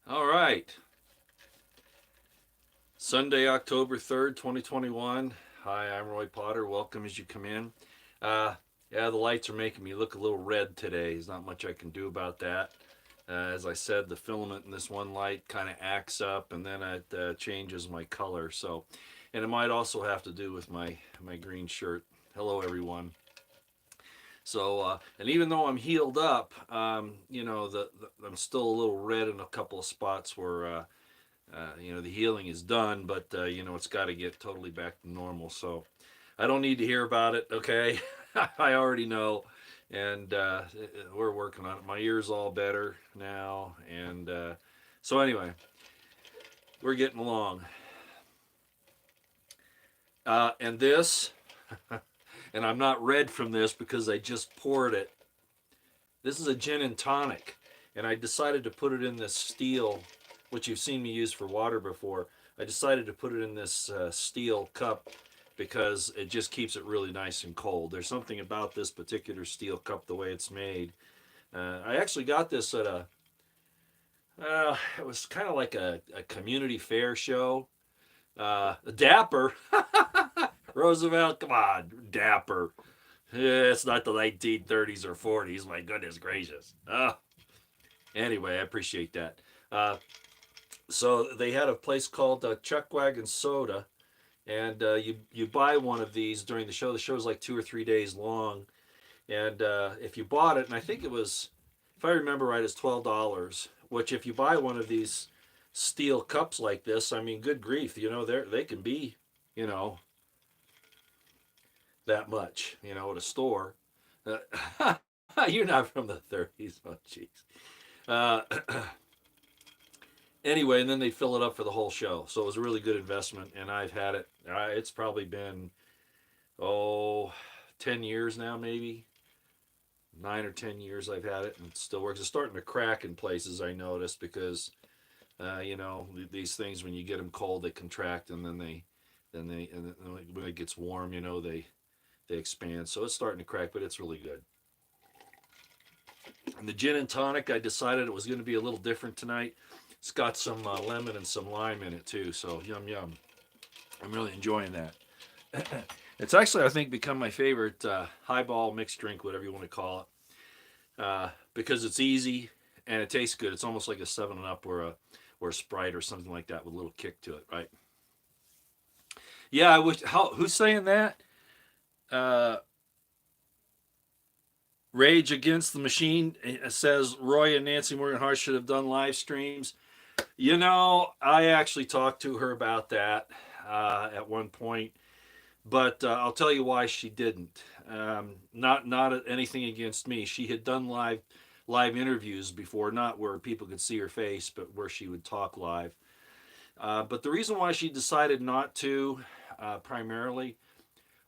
All right. Sunday, October 3rd, 2021. Hi, I'm Roy Potter. Welcome as you come in. Uh, yeah, the lights are making me look a little red today. There's not much I can do about that. As I said, the filament in this one light kind of acts up and then it changes my color. So, and it might also have to do with my green shirt. Hello, everyone. So, and even though I'm healed up, I'm still a little red in a couple of spots where the healing is done, but it's got to get totally back to normal. So I don't need to hear about it. Okay, I already know, and we're working on it. My ear's all better now, and so anyway, we're getting along. And this, and I'm not red from this because I just poured it. This is a gin and tonic, and I decided to put it in this steel, which you've seen me use for water before. I decided to put it in this steel cup because it just keeps it really nice and cold. There's something about this particular steel cup, the way it's made. I actually got this at it was kind of like a community fair show. Dapper, Roosevelt, come on, Dapper. It's not the 1930s or 40s. My goodness gracious. Anyway, I appreciate that. So they had a place called Chuckwagon Soda, and you buy one of these during the show. The show's like 2 or 3 days long, and if you bought it, and I think it was, if I remember right, it's $12. Which if you buy one of these steel cups like this, I mean, good grief, they can be, you know, that much, at a store. You're not from the 30s. Oh, jeez. Uh, anyway, and then they fill it up for the whole show. So it was a really good investment, and I've had it. It's probably been, oh, 10 years now, maybe. 9 or 10 years I've had it, and it still works. It's starting to crack in places, I noticed, because, these things, when you get them cold, they contract, and and then when it gets warm, they expand. So it's starting to crack, but it's really good. And the gin and tonic, I decided it was going to be a little different tonight. It's got some lemon and some lime in it too, so yum yum. I'm really enjoying that. It's actually, I think, become my favorite highball mixed drink, whatever you want to call it, because it's easy and it tastes good. It's almost like a Seven and Up or a Sprite or something like that with a little kick to it, right? Yeah, I wish. Who's saying that? Uh, Rage Against the Machine says Roy and Nancy Morgan Hart should have done live streams. I actually talked to her about that at one point, but I'll tell you why she didn't. Not anything against me. She had done live interviews before, not where people could see her face, but where she would talk live. But the reason why she decided not to, primarily,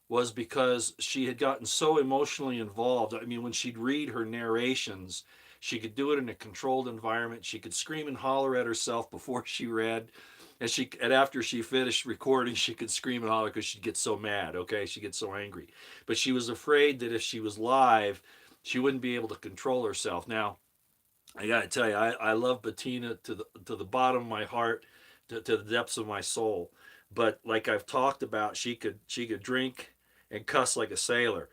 was because she had gotten so emotionally involved. I mean, when she'd read her narrations, she could do it in a controlled environment. She could scream and holler at herself before she read. And after she finished recording, she could scream and holler because she'd get so mad. Okay, she'd get so angry. But she was afraid that if she was live, she wouldn't be able to control herself. Now, I gotta tell you, I love Bettina to the bottom of my heart, to the depths of my soul. But like I've talked about, she could drink and cuss like a sailor.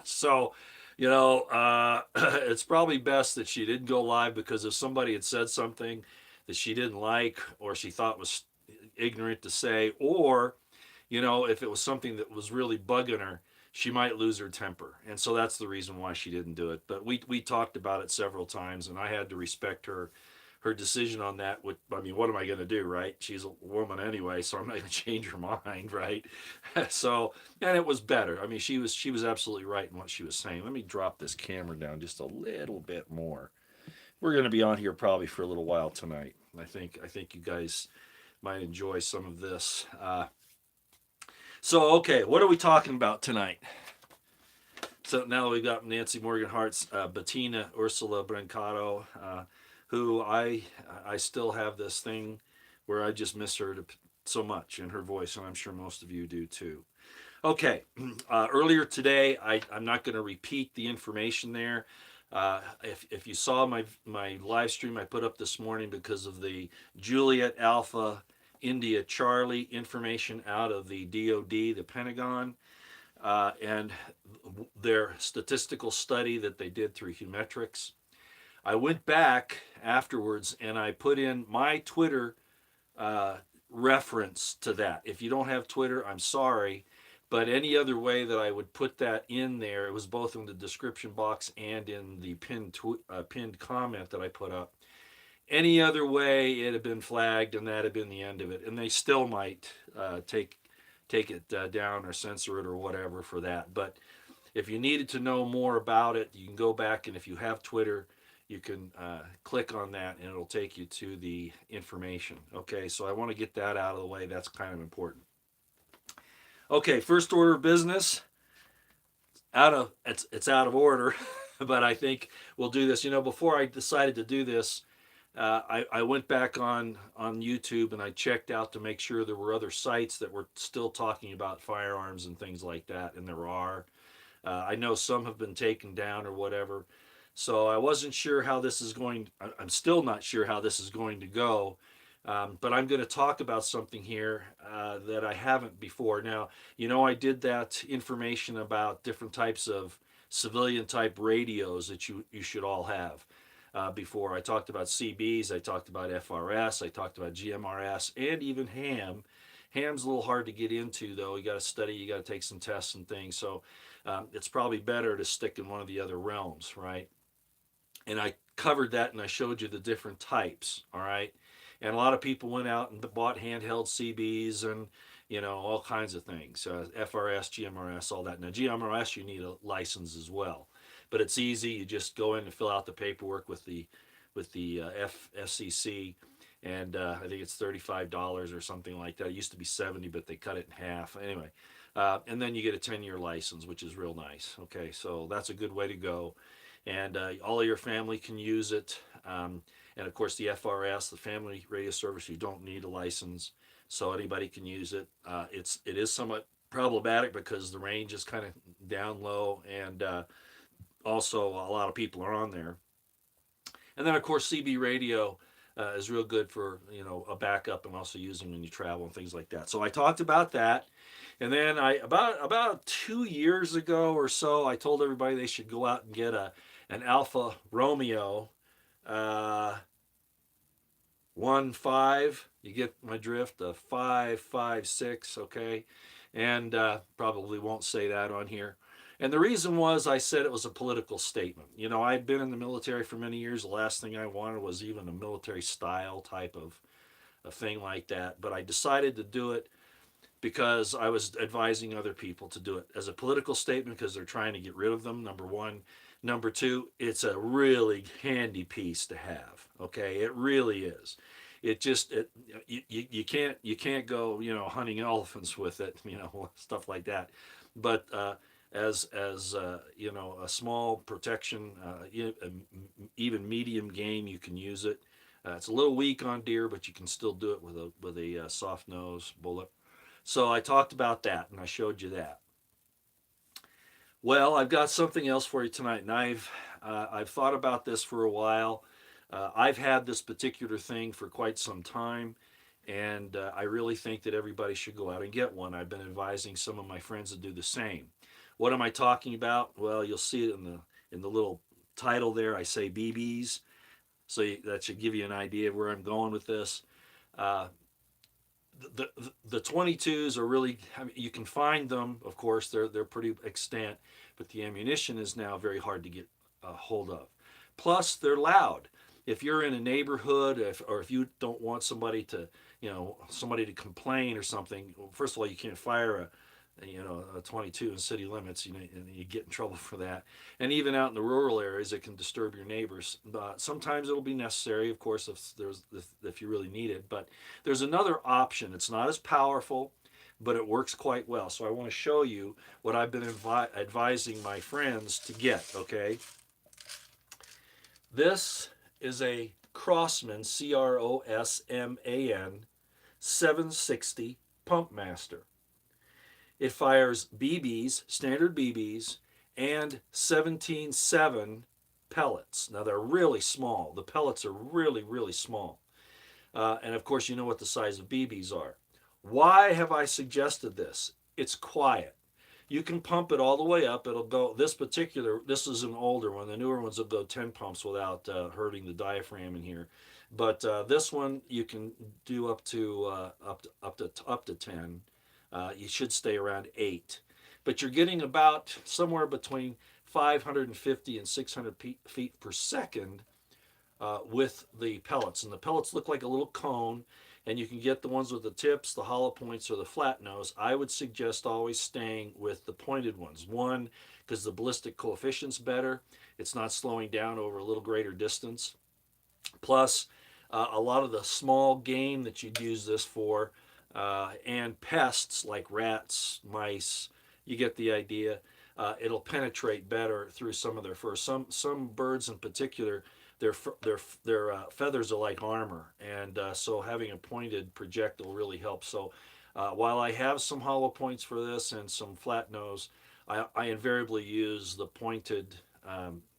So, it's probably best that she didn't go live, because if somebody had said something that she didn't like or she thought was ignorant to say, or if it was something that was really bugging her, she might lose her temper. And so that's the reason why she didn't do it. But we talked about it several times, and I had to respect her decision on that. I mean, what am I going to do, right? She's a woman anyway, so I'm not going to change her mind, right? So, and it was better. I mean, she was absolutely right in what she was saying. Let me drop this camera down just a little bit more. We're going to be on here probably for a little while tonight. I think you guys might enjoy some of this. So, okay, what are we talking about tonight? So now we've got Nancy Morgan Hart's Bettina Ursula Brancato, who I still have this thing where I just miss her so much in her voice, and I'm sure most of you do too. Okay, earlier today, I'm not going to repeat the information there. If you saw my live stream I put up this morning because of the Juliet Alpha India Charlie information out of the DoD, the Pentagon, and their statistical study that they did through Humetrics. I went back afterwards and I put in my Twitter uh, reference to that. If you don't have Twitter, I'm sorry. But any other way that I would put that in there, it was both in the description box and in the pinned comment that I put up. Any other way, it had been flagged, and that had been the end of it. And they still might take it down or censor it or whatever for that. But if you needed to know more about it, you can go back, and if you have Twitter, you can click on that and it'll take you to the information. Okay, so I want to get that out of the way. That's kind of important. Okay, first order of business. It's out of order, but I think we'll do this. You know, before I decided to do this, I went back on YouTube and I checked out to make sure there were other sites that were still talking about firearms and things like that, and there are. I know some have been taken down or whatever. So I wasn't sure how this is going. I'm still not sure how this is going to go. But I'm going to talk about something here that I haven't before. Now, you know, I did that information about different types of civilian type radios that you should all have. Before I talked about CBs, I talked about FRS, I talked about GMRS, and even ham. Ham's a little hard to get into, though. You got to study, you got to take some tests and things. So it's probably better to stick in one of the other realms, right? And I covered that and I showed you the different types, all right? And a lot of people went out and bought handheld CBs and, you know, all kinds of things, FRS, GMRS, all that. Now, GMRS, you need a license as well, but it's easy. You just go in and fill out the paperwork with the FCC, and I think it's $35 or something like that. It used to be 70, but they cut it in half. Anyway, and then you get a 10-year license, which is real nice. Okay, so that's a good way to go, and all of your family can use it. And of course, the FRS, the Family Radio Service, you don't need a license, so anybody can use it. It is somewhat problematic because the range is kind of down low, and also a lot of people are on there. And then of course, CB radio is real good for, you know, a backup and also using when you travel and things like that. So I talked about that. And then about 2 years ago or so, I told everybody they should go out and get an Alfa Romeo 1.5. You get my drift, a 5.56, okay? And probably won't say that on here. And the reason was I said it was a political statement. You know, I'd been in the military for many years. The last thing I wanted was even a military style type of a thing like that. But I decided to do it because I was advising other people to do it as a political statement because they're trying to get rid of them, number one. Number two, it's a really handy piece to have. Okay, it really is. It just you can't go, you know, hunting elephants with it, you know, stuff like that. But as you know, a small protection, even medium game, you can use it. It's a little weak on deer, but you can still do it with a soft nose bullet. So I talked about that and I showed you that. Well, I've got something else for you tonight, and I've thought about this for a while. I've had this particular thing for quite some time, and I really think that everybody should go out and get one. I've been advising some of my friends to do the same. What am I talking about? Well, you'll see it in the little title there. I say BBs, so that should give you an idea of where I'm going with this. Uh, the 22s are really, I mean, you can find them, of course, they're pretty extant, but the ammunition is now very hard to get a hold of. Plus, they're loud. If you're in a neighborhood, or if you don't want somebody to, you know, somebody to complain or something, well, first of all, you can't fire a 22 in city limits, you know, and you get in trouble for that. And even out in the rural areas, it can disturb your neighbors. Sometimes it'll be necessary, of course, if you really need it. But there's another option. It's not as powerful, but it works quite well. So I want to show you what I've been advising my friends to get. Okay, this is a Crossman, Crosman 760 Pump Master. It fires BBs, standard BBs, and 17.7 pellets. Now they're really small. The pellets are really, really small. And of course, you know what the size of BBs are. Why have I suggested this? It's quiet. You can pump it all the way up. It'll go, this is an older one. The newer ones will go 10 pumps without hurting the diaphragm in here. But this one you can do up to 10. You should stay around 8. But you're getting about somewhere between 550 and 600 feet per second with the pellets. And the pellets look like a little cone, and you can get the ones with the tips, the hollow points, or the flat nose. I would suggest always staying with the pointed ones. One, because the ballistic coefficient's better. It's not slowing down over a little greater distance. Plus, a lot of the small game that you'd use this for, and pests like rats, mice, you get the idea. It'll penetrate better through some of their fur. Some birds in particular, their feathers are like armor, and so having a pointed projectile really helps. So while I have some hollow points for this and some flat nose, I invariably use the pointed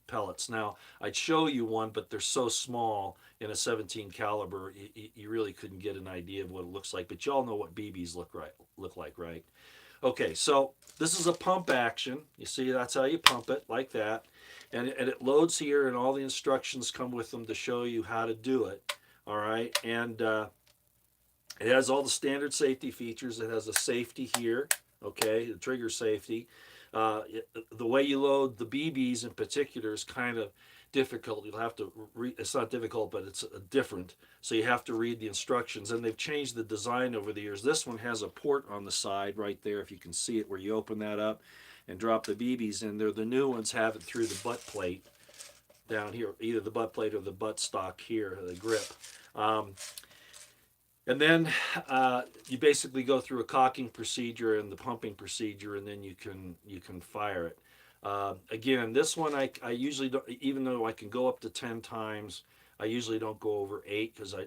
pellets. Now I'd show you one, but they're so small in a 17 caliber, you really couldn't get an idea of what it looks like. But y'all know what BBs look like, right? Okay, so this is a pump action. You see, that's how you pump it, like that. And it loads here, and all the instructions come with them to show you how to do it. All right, and it has all the standard safety features. It has a safety here, okay, the trigger safety. The way you load the BBs in particular is kind of difficult. You'll have to it's not difficult, but it's different. So you have to read the instructions, and they've changed the design over the years. This one has a port on the side right there, if you can see it, where you open that up and drop the BBs in there. The new ones have it through the butt plate down here, either the butt plate or the butt stock here, the grip. And then you basically go through a cocking procedure and the pumping procedure, and then you can fire it. Again, this one I usually don't, even though I can go up to 10 times, I usually don't go over 8 because I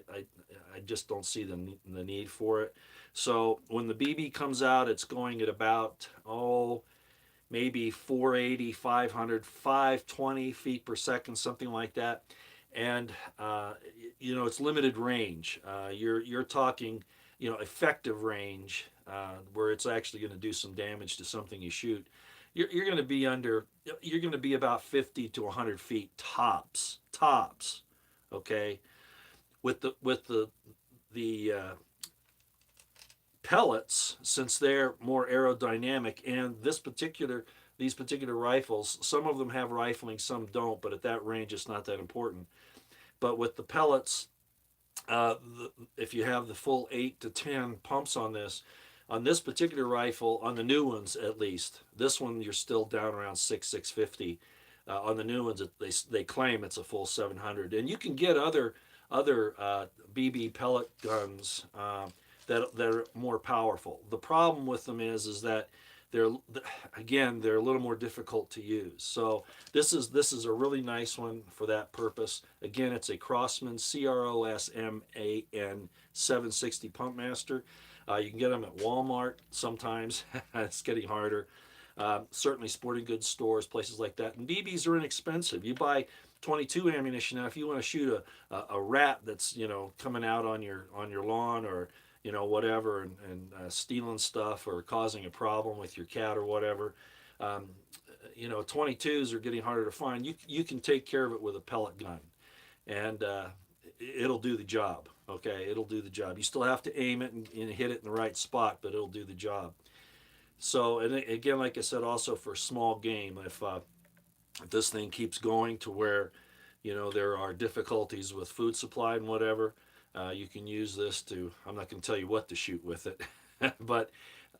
just don't see the need for it. So when the BB comes out, it's going at about, maybe 480, 500, 520 feet per second, something like that. And it's limited range. You're talking, effective range, where it's actually going to do some damage to something you shoot. You're going to be you're going to be about 50 to 100 feet tops. Okay, with the pellets, since they're more aerodynamic, and these particular rifles, some of them have rifling, some don't, but at that range it's not that important. But with the pellets, if you have the full 8 to 10 pumps on this particular rifle, on the new ones at least, this one you're still down around 650. On the new ones, they claim it's a full 700, and you can get other BB pellet guns that are more powerful. The problem with them is that they're a little more difficult to use. So this is a really nice one for that purpose. Again, it's a Crossman, CROSMAN 760 Pump Master. You can get them at Walmart sometimes. It's getting harder. Certainly sporting goods stores, places like that. And BBs are inexpensive. You buy 22 ammunition now. If you want to shoot a rat that's coming out on your lawn, or whatever, and stealing stuff or causing a problem with your cat or whatever, 22s are getting harder to find. You can take care of it with a pellet gun, and it'll do the job. Okay, it'll do the job. You still have to aim it and hit it in the right spot, but it'll do the job. So, and again, like I said, also for small game, if this thing keeps going to where there are difficulties with food supply and whatever, you can use this to, I'm not going to tell you what to shoot with it, but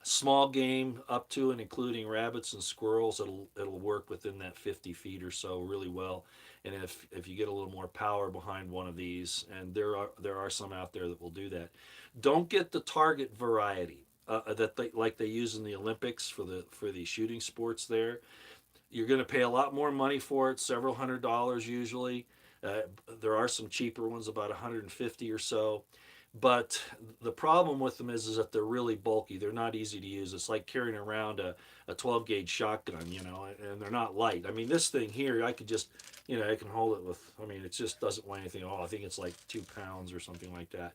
small game up to and including rabbits and squirrels, it'll work within that 50 feet or so really well. And if you get a little more power behind one of these, and there are some out there that will do that, don't get the target variety that they use in the Olympics for the shooting sports there. You're going to pay a lot more money for it, several $100s usually. There are some cheaper ones, about 150 or so. But the problem with them is that they're really bulky. They're not easy to use. It's like carrying around a 12 gauge shotgun, you know, and they're not light. I mean, this thing here, I could just, you know, I can hold it with, I mean, it just doesn't weigh anything at all. I think it's like 2 pounds or something like that.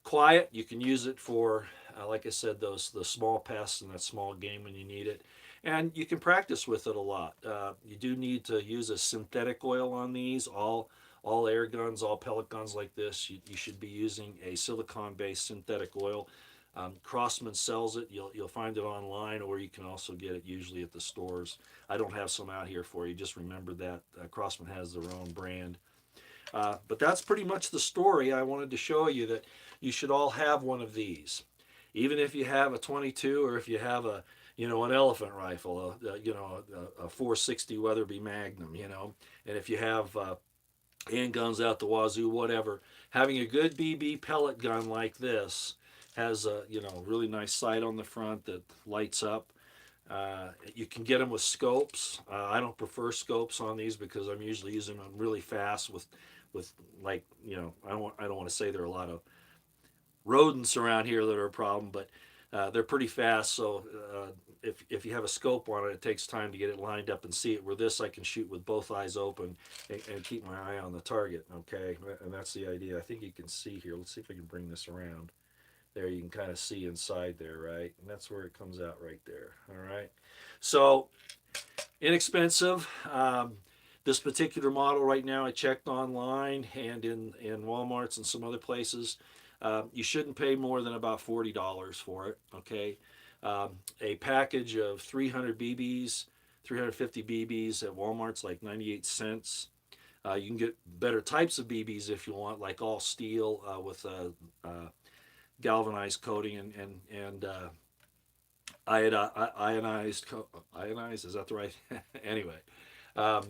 Quiet, you can use it for, like I said, those the small pests and that small game when you need it. And you can practice with it a lot. You do need to use a synthetic oil on these. All air guns, all pellet guns like this, you should be using a silicone-based synthetic oil. Crossman sells it. You'll find it online, or you can also get it usually at the stores. I don't have some out here for you. Just remember that Crossman has their own brand. But that's pretty much the story. I wanted to show you that you should all have one of these, even if you have a 22 or if you have a an elephant rifle, a 460 Weatherby Magnum, and if you have handguns out the wazoo, whatever. Having a good BB pellet gun like this has a really nice sight on the front that lights up. You can get them with scopes. I don't prefer scopes on these because I'm usually using them really fast with like I don't want to say there are a lot of rodents around here that are a problem, but they're pretty fast. So if you have a scope on it, it takes time to get it lined up and see it. Where this, I can shoot with both eyes open and keep my eye on the target. Okay, and that's the idea. I think you can see here. Let's see if I can bring this around. There, you can kind of see inside there, right? And that's where it comes out right there. All right. So inexpensive. This particular model right now, I checked online and in Walmart's and some other places. You shouldn't pay more than about $40 for it. Okay, a package of 300 BBs, 350 BBs at Walmart's like 98 cents. You can get better types of BBs if you want, like all steel with galvanized coating and ionized. Is that the right? Anyway, um,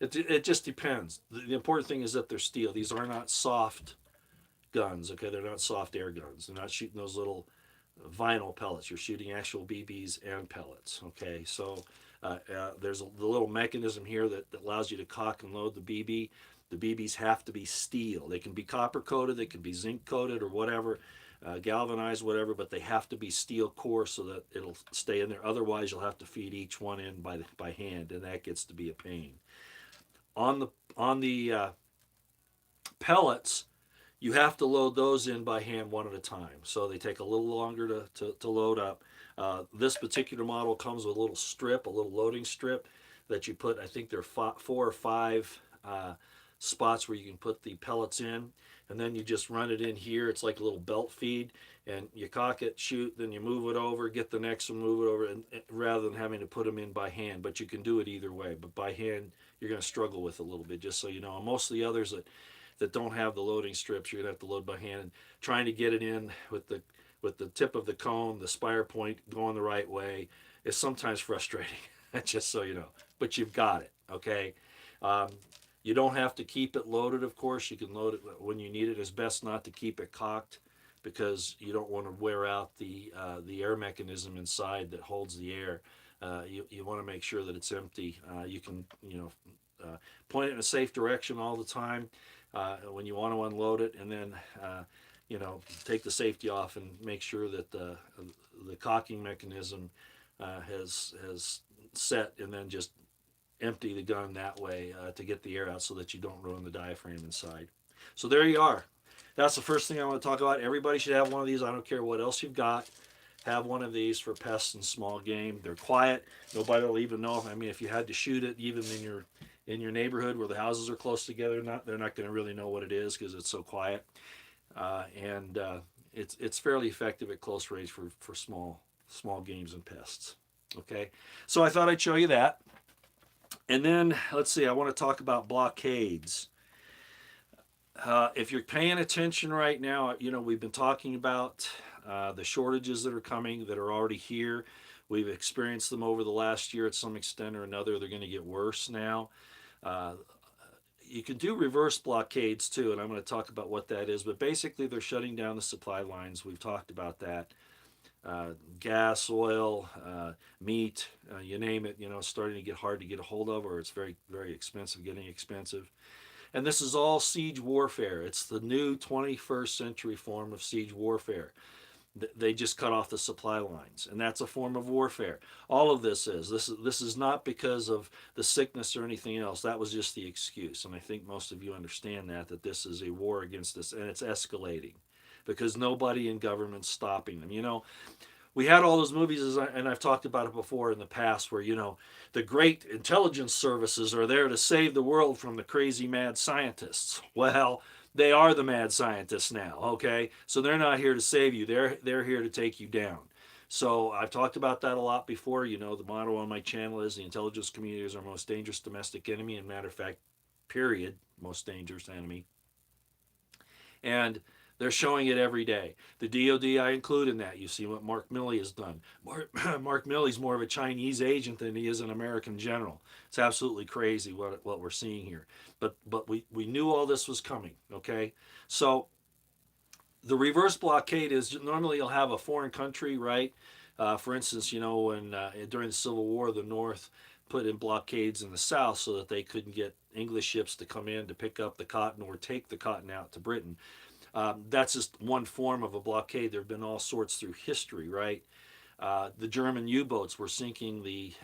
it just depends. The important thing is that they're steel. These are not soft guns. Okay, they're not soft air guns. They're not shooting those little vinyl pellets. You're shooting actual BBs and pellets. Okay, so there's the little mechanism here that allows you to cock and load the BB. The BBs have to be steel. They can be copper coated, they can be zinc coated or whatever, galvanized, whatever, but they have to be steel core so that it'll stay in there. Otherwise, you'll have to feed each one in by hand, and that gets to be a pain. On the pellets, you have to load those in by hand one at a time. So they take a little longer to load up. This particular model comes with a little strip, a little loading strip that you put, I think there are 4 or 5 spots where you can put the pellets in. And then you just run it in here. It's like a little belt feed. And you cock it, shoot, then you move it over, get the next one, move it over, and rather than having to put them in by hand. But you can do it either way. But by hand, you're going to struggle with it a little bit, just so you know. And most of the others that don't have the loading strips, you're gonna have to load by hand. And trying to get it in with the tip of the cone, the spire point going the right way is sometimes frustrating. Just so you know, but you've got it. Okay. Um, you don't have to keep it loaded. Of course, you can load it when you need it. It's best not to keep it cocked because you don't want to wear out the air mechanism inside that holds the air. You want to make sure that it's empty. You can point it in a safe direction all the time when you want to unload it, and then take the safety off and make sure that the cocking mechanism has set, and then just empty the gun that way to get the air out so that you don't ruin the diaphragm inside. So there you are. That's the first thing I want to talk about. Everybody should have one of these. I don't care what else you've got. Have one of these for pests and small game. They're quiet. Nobody will even know. I mean, if you had to shoot it, even in your neighborhood where the houses are close together, they're not going to really know what it is because it's so quiet. And it's fairly effective at close range for small games and pests. Okay, so I thought I'd show you that. And then let's see. I want to talk about blockades. If you're paying attention right now, we've been talking about the shortages that are coming, that are already here. We've experienced them over the last year at some extent or another. They're going to get worse now. Uh, you can do reverse blockades too, and I'm going to talk about what that is. But basically, they're shutting down the supply lines. We've talked about that. Gas, oil, meat, you name it. It's starting to get hard to get a hold of, or it's very, very expensive, getting expensive. And this is all siege warfare. It's the new 21st century form of siege warfare. They just cut off the supply lines, and that's a form of warfare. All of this is not because of the sickness or anything else. That was just the excuse, and I think most of you understand that this is a war against us, and it's escalating because nobody in government's stopping them. We had all those movies, and I've talked about it before in the past, where the great intelligence services are there to save the world from the crazy mad scientists. Well, they are the mad scientists now. Okay, so they're not here to save you. They're here to take you down. So I've talked about that a lot before. The motto on my channel is the intelligence community is our most dangerous domestic enemy, and matter of fact, period, most dangerous enemy. And they're showing it every day. The DOD I include in that. You see what Mark Milley has done. Mark Milley's more of a Chinese agent than he is an American general. It's absolutely crazy what we're seeing here. But we knew all this was coming, okay? So the reverse blockade is normally you'll have a foreign country, right? For instance, when during the Civil War, the North put in blockades in the South so that they couldn't get English ships to come in to pick up the cotton or take the cotton out to Britain. That's just one form of a blockade. There have been all sorts through history, right? The German U-boats were sinking the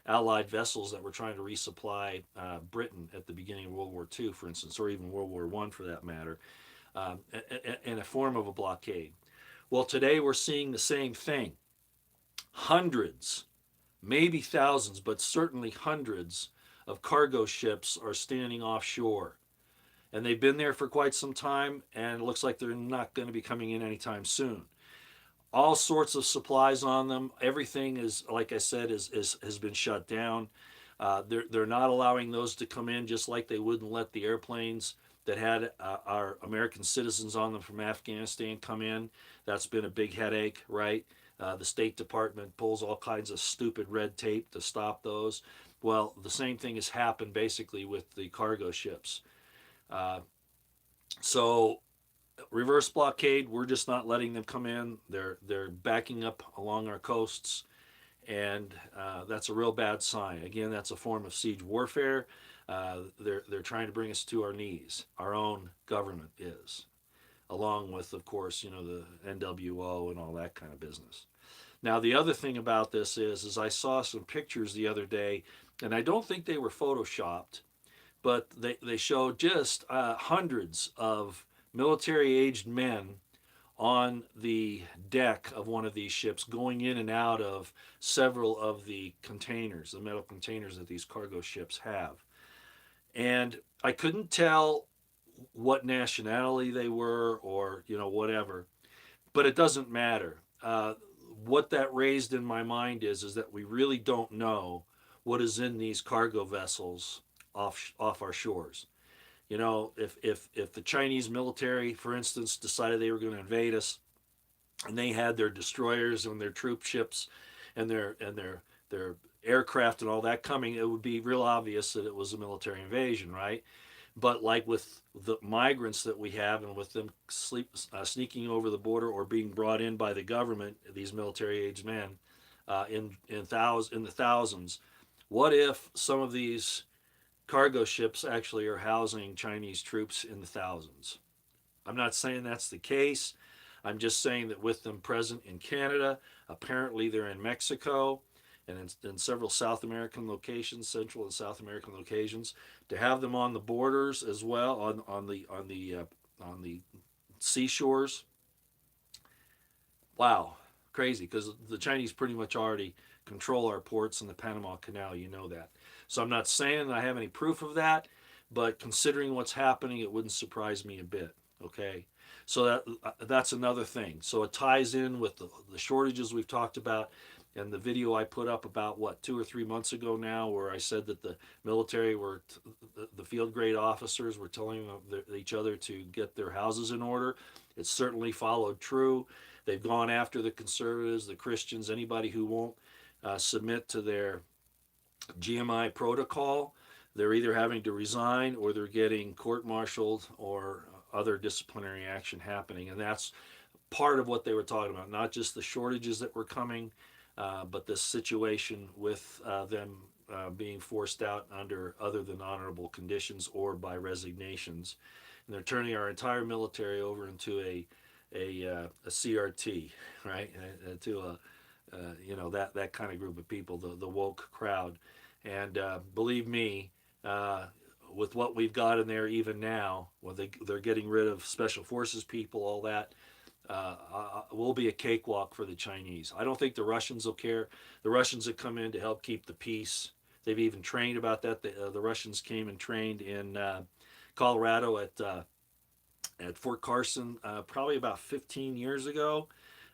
Allied vessels that were trying to resupply Britain at the beginning of World War II, for instance, or even World War I for that matter, in a form of a blockade. Well, today we're seeing the same thing. Hundreds, maybe thousands, but certainly hundreds of cargo ships are standing offshore. And they've been there for quite some time, and it looks like they're not going to be coming in anytime soon. All sorts of supplies on them. Everything is, like I said, has been shut down. They're not allowing those to come in, just like they wouldn't let the airplanes that had our American citizens on them from Afghanistan come in. That's been a big headache, right? The State Department pulls all kinds of stupid red tape to stop those. Well, the same thing has happened basically with the cargo ships. Uh, so reverse blockade, we're just not letting them come in. They're backing up along our coasts, and that's a real bad sign. Again, that's a form of siege warfare. They're trying to bring us to our knees. Our own government is, along with, of course, the NWO and all that kind of business. Now, the other thing about this is I saw some pictures the other day, and I don't think they were photoshopped, but they showed just hundreds of military-aged men on the deck of one of these ships going in and out of several of the containers, the metal containers that these cargo ships have. And I couldn't tell what nationality they were or, whatever, but it doesn't matter. What that raised in my mind is that we really don't know what is in these cargo vessels off our shores. If the Chinese military, for instance, decided they were going to invade us, and they had their destroyers and their troop ships and their aircraft and all that coming, it would be real obvious that it was a military invasion, right? But like with the migrants that we have, and with them sneaking over the border or being brought in by the government, these military-aged men, in the thousands, what if some of these cargo ships actually are housing Chinese troops in the thousands? I'm not saying that's the case. I'm just saying that with them present in Canada, apparently they're in Mexico and in several South American locations, Central and South American locations, to have them on the borders as well, on the seashores. Wow, crazy, because the Chinese pretty much already control our ports in the Panama Canal. You know that. So I'm not saying that I have any proof of that, but considering what's happening, it wouldn't surprise me a bit. Okay, so that's another thing. So it ties in with the shortages we've talked about, and the video I put up about 2 or 3 months ago now, where I said that the military the field grade officers were telling each other to get their houses in order. It's certainly followed true. They've gone after the conservatives, the Christians, anybody who won't submit to their GMI protocol. They're either having to resign or they're getting court-martialed or other disciplinary action happening. And that's part of what they were talking about, not just the shortages that were coming, but this situation with them being forced out under other than honorable conditions or by resignations. And they're turning our entire military over into a CRT, right? To that kind of group of people, the woke crowd. And believe me, uh, with what we've got in there even now, when they're getting rid of special forces people, all that, will be a cakewalk for the Chinese. I don't think the Russians will care. The Russians have come in to help keep the peace. They've even trained about that. The Russians came and trained in Colorado at Fort Carson probably about 15 years ago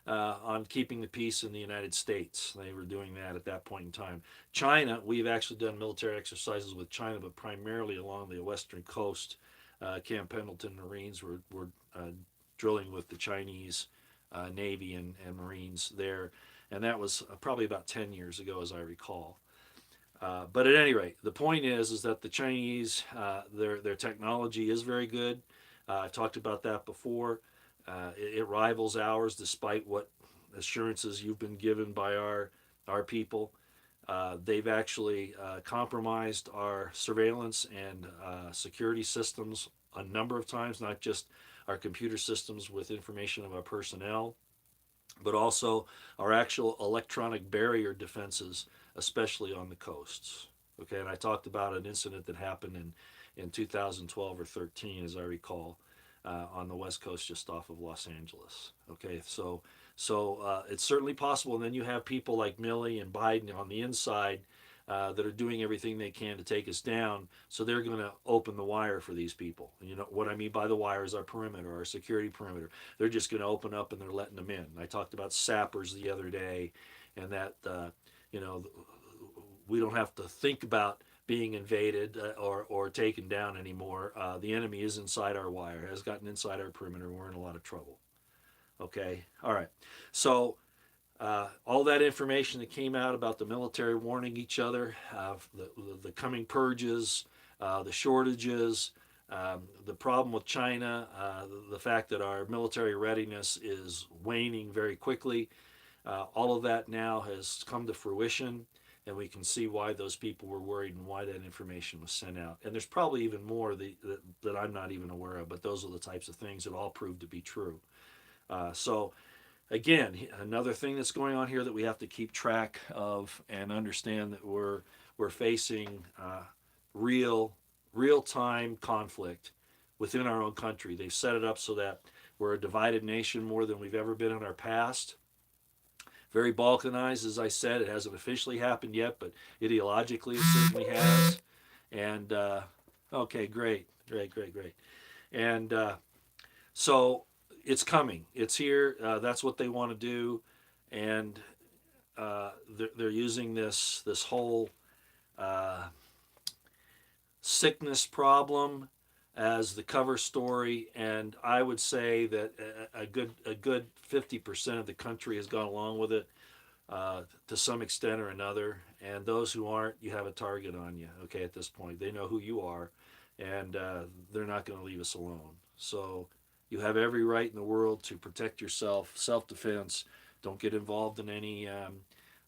on keeping the peace in the United States. They were doing that at that point in time. China, we've actually done military exercises with China, but primarily along the western coast. Camp Pendleton Marines were drilling with the Chinese Navy and Marines there. And that was probably about 10 years ago, as I recall. But at any rate, the point is that the Chinese, their technology is very good. I've talked about that before. It rivals ours, despite what assurances you've been given by our people. They've actually compromised our surveillance and security systems a number of times, not just our computer systems with information of our personnel, but also our actual electronic barrier defenses, especially on the coasts. Okay, and I talked about an incident that happened in 2012 or 13, as I recall, on the west coast just off of Los Angeles. Okay, so it's certainly possible. And then you have people like Milley and Biden on the inside that are doing everything they can to take us down. So they're going to open the wire for these people. And you know what I mean by the wire is our perimeter, our security perimeter. They're just going to open up and they're letting them in. I talked about sappers the other day, and that you know we don't have to think about being invaded or taken down anymore. The enemy is inside our wire, has gotten inside our perimeter. We're in a lot of trouble. Okay, all right. So all that information that came out about the military warning each other, the coming purges, the shortages, the problem with China, the fact that our military readiness is waning very quickly, all of that now has come to fruition, and we can see why those people were worried and why that information was sent out. And there's probably even more that I'm not even aware of, but those are the types of things that all proved to be true. So again, another thing that's going on here that we have to keep track of and understand that we're facing real time conflict within our own country. They've set it up so that we're a divided nation more than we've ever been in our past. Very balkanized, as I said. It hasn't officially happened yet, but ideologically it certainly has. And okay, great. And so it's coming. It's here. That's what they want to do, and they're using this whole sickness problem as the cover story. And I would say that a good 50% of the country has gone along with it to some extent or another. And those who aren't, you have a target on you. Okay, at this point, they know who you are, and they're not going to leave us alone. So you have every right in the world to protect yourself, self-defense. Don't get involved in any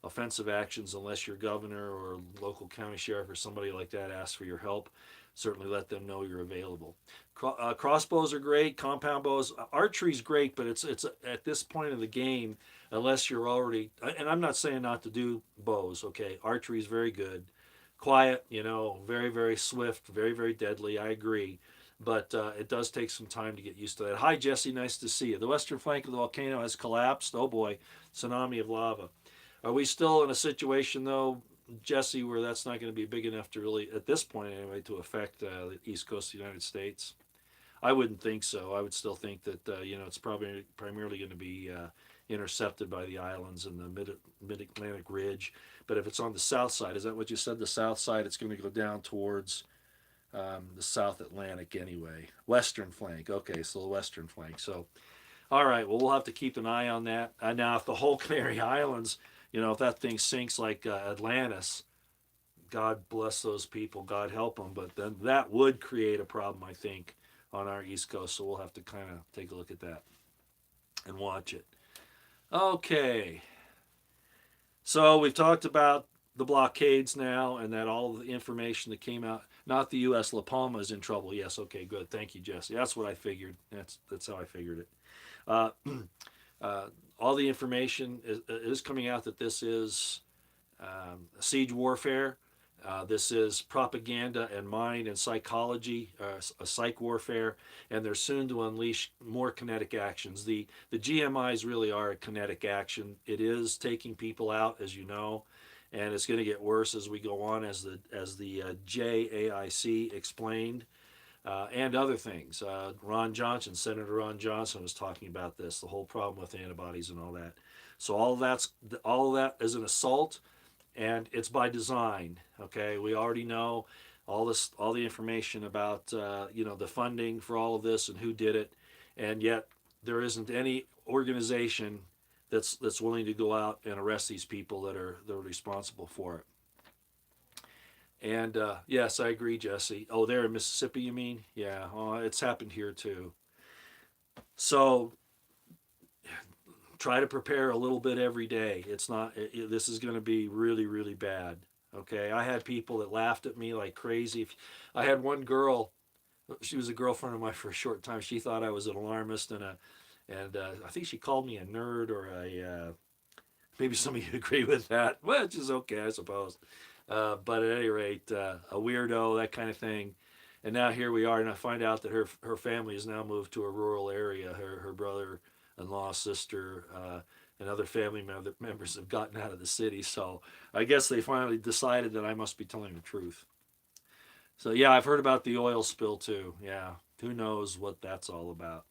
offensive actions unless your governor or local county sheriff or somebody like that asks for your help. Certainly let them know you're available. Crossbows are great. Compound bows, archery's great, but it's at this point of the game, unless you're already. And I'm not saying not to do bows. Okay, archery's very good, quiet. Very very swift, very very deadly. I agree. But it does take some time to get used to that. Hi, Jesse. Nice to see you. The western flank of the volcano has collapsed. Oh, boy. Tsunami of lava. Are we still in a situation, though, Jesse, where that's not going to be big enough to really, at this point anyway, to affect the east coast of the United States? I wouldn't think so. I would still think that, it's probably primarily going to be intercepted by the islands and the mid-Atlantic ridge. But if it's on the south side, is that what you said? The south side, it's going to go down towards the South Atlantic anyway. Western flank. Okay, so the western flank. So, all right, well, we'll have to keep an eye on that. Now, if the whole Canary Islands, if that thing sinks like Atlantis, God bless those people, God help them, but then that would create a problem, I think, on our East Coast. So we'll have to kind of take a look at that and watch it. Okay. So we've talked about the blockades now, and that all the information that came out, not the U.S. La Palma is in trouble. Yes, okay, good. Thank you, Jesse. That's what I figured. That's how I figured it. Uh, uh, all the information is coming out that this is siege warfare. This is propaganda and mind and psychology, a psych warfare, and they're soon to unleash more kinetic actions. The GMIs really are a kinetic action. It is taking people out, as you know, and it's going to get worse as we go on, as the JAIC explained, and other things. Senator Ron Johnson was talking about this, the whole problem with antibodies and all that. So all of that is an assault, and it's by design. Okay, we already know all the information about the funding for all of this and who did it, and yet there isn't any organization that's willing to go out and arrest these people that are responsible for it. And yes, I agree, Jesse. Oh, there in Mississippi, you mean? Yeah, it's happened here too. So try to prepare a little bit every day. It's not. This is going to be really, really bad. Okay, I had people that laughed at me like crazy. I had one girl. She was a girlfriend of mine for a short time. She thought I was an alarmist and I think she called me a nerd or a. Maybe some of you agree with that, which is okay, I suppose. But at any rate, a weirdo, that kind of thing. And now here we are, and I find out that her family has now moved to a rural area. Her brother-in-law, sister, and other family members have gotten out of the city. So I guess they finally decided that I must be telling the truth. So yeah, I've heard about the oil spill too. Yeah, who knows what that's all about.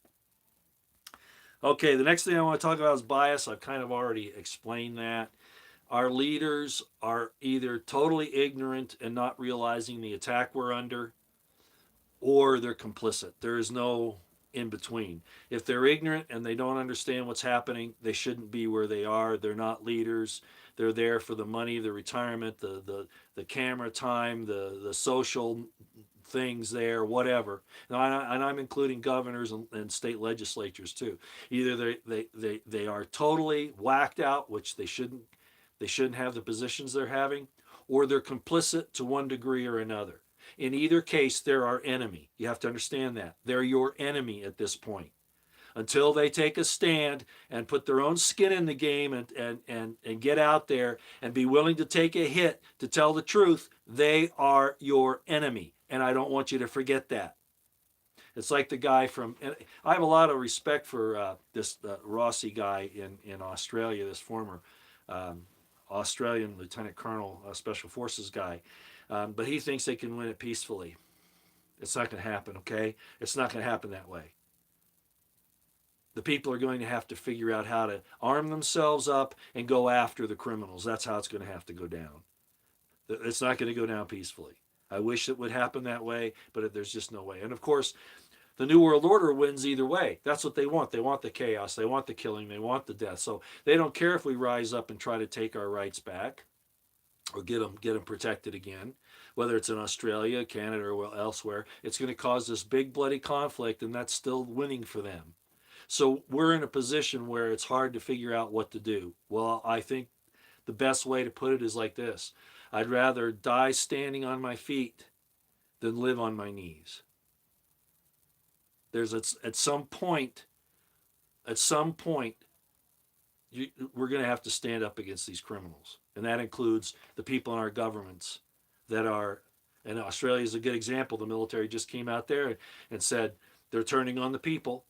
Okay, the next thing I want to talk about is bias. I've kind of already explained that. Our leaders are either totally ignorant and not realizing the attack we're under, or they're complicit. There is no in between. If they're ignorant and they don't understand what's happening, they shouldn't be where they are. They're not leaders. They're there for the money, the retirement, the camera time, the social things there, whatever. And I'm including governors and state legislatures too. Either they are totally whacked out, which they shouldn't have the positions they're having, or they're complicit to one degree or another. In either case, they're our enemy. You have to understand that. They're your enemy at this point. Until they take a stand and put their own skin in the game and get out there and be willing to take a hit to tell the truth, they are your enemy. And I don't want you to forget that. It's like the guy from, and I have a lot of respect for this Rossi guy in Australia, this former Australian Lieutenant Colonel, Special Forces guy. But he thinks they can win it peacefully. It's not going to happen, okay? It's not going to happen that way. The people are going to have to figure out how to arm themselves up and go after the criminals. That's how it's going to have to go down. It's not going to go down peacefully. I wish it would happen that way, but there's just no way. And of course, the New World Order wins either way. That's what they want. They want the chaos. They want the killing. They want the death. So they don't care if we rise up and try to take our rights back or get them protected again, whether it's in Australia, Canada, or elsewhere. It's going to cause this big bloody conflict, and that's still winning for them. So we're in a position where it's hard to figure out what to do. Well, I think the best way to put it is like this. I'd rather die standing on my feet than live on my knees. There's at some point, we're going to have to stand up against these criminals. And that includes the people in our governments that are, and Australia is a good example. The military just came out there and said they're turning on the people.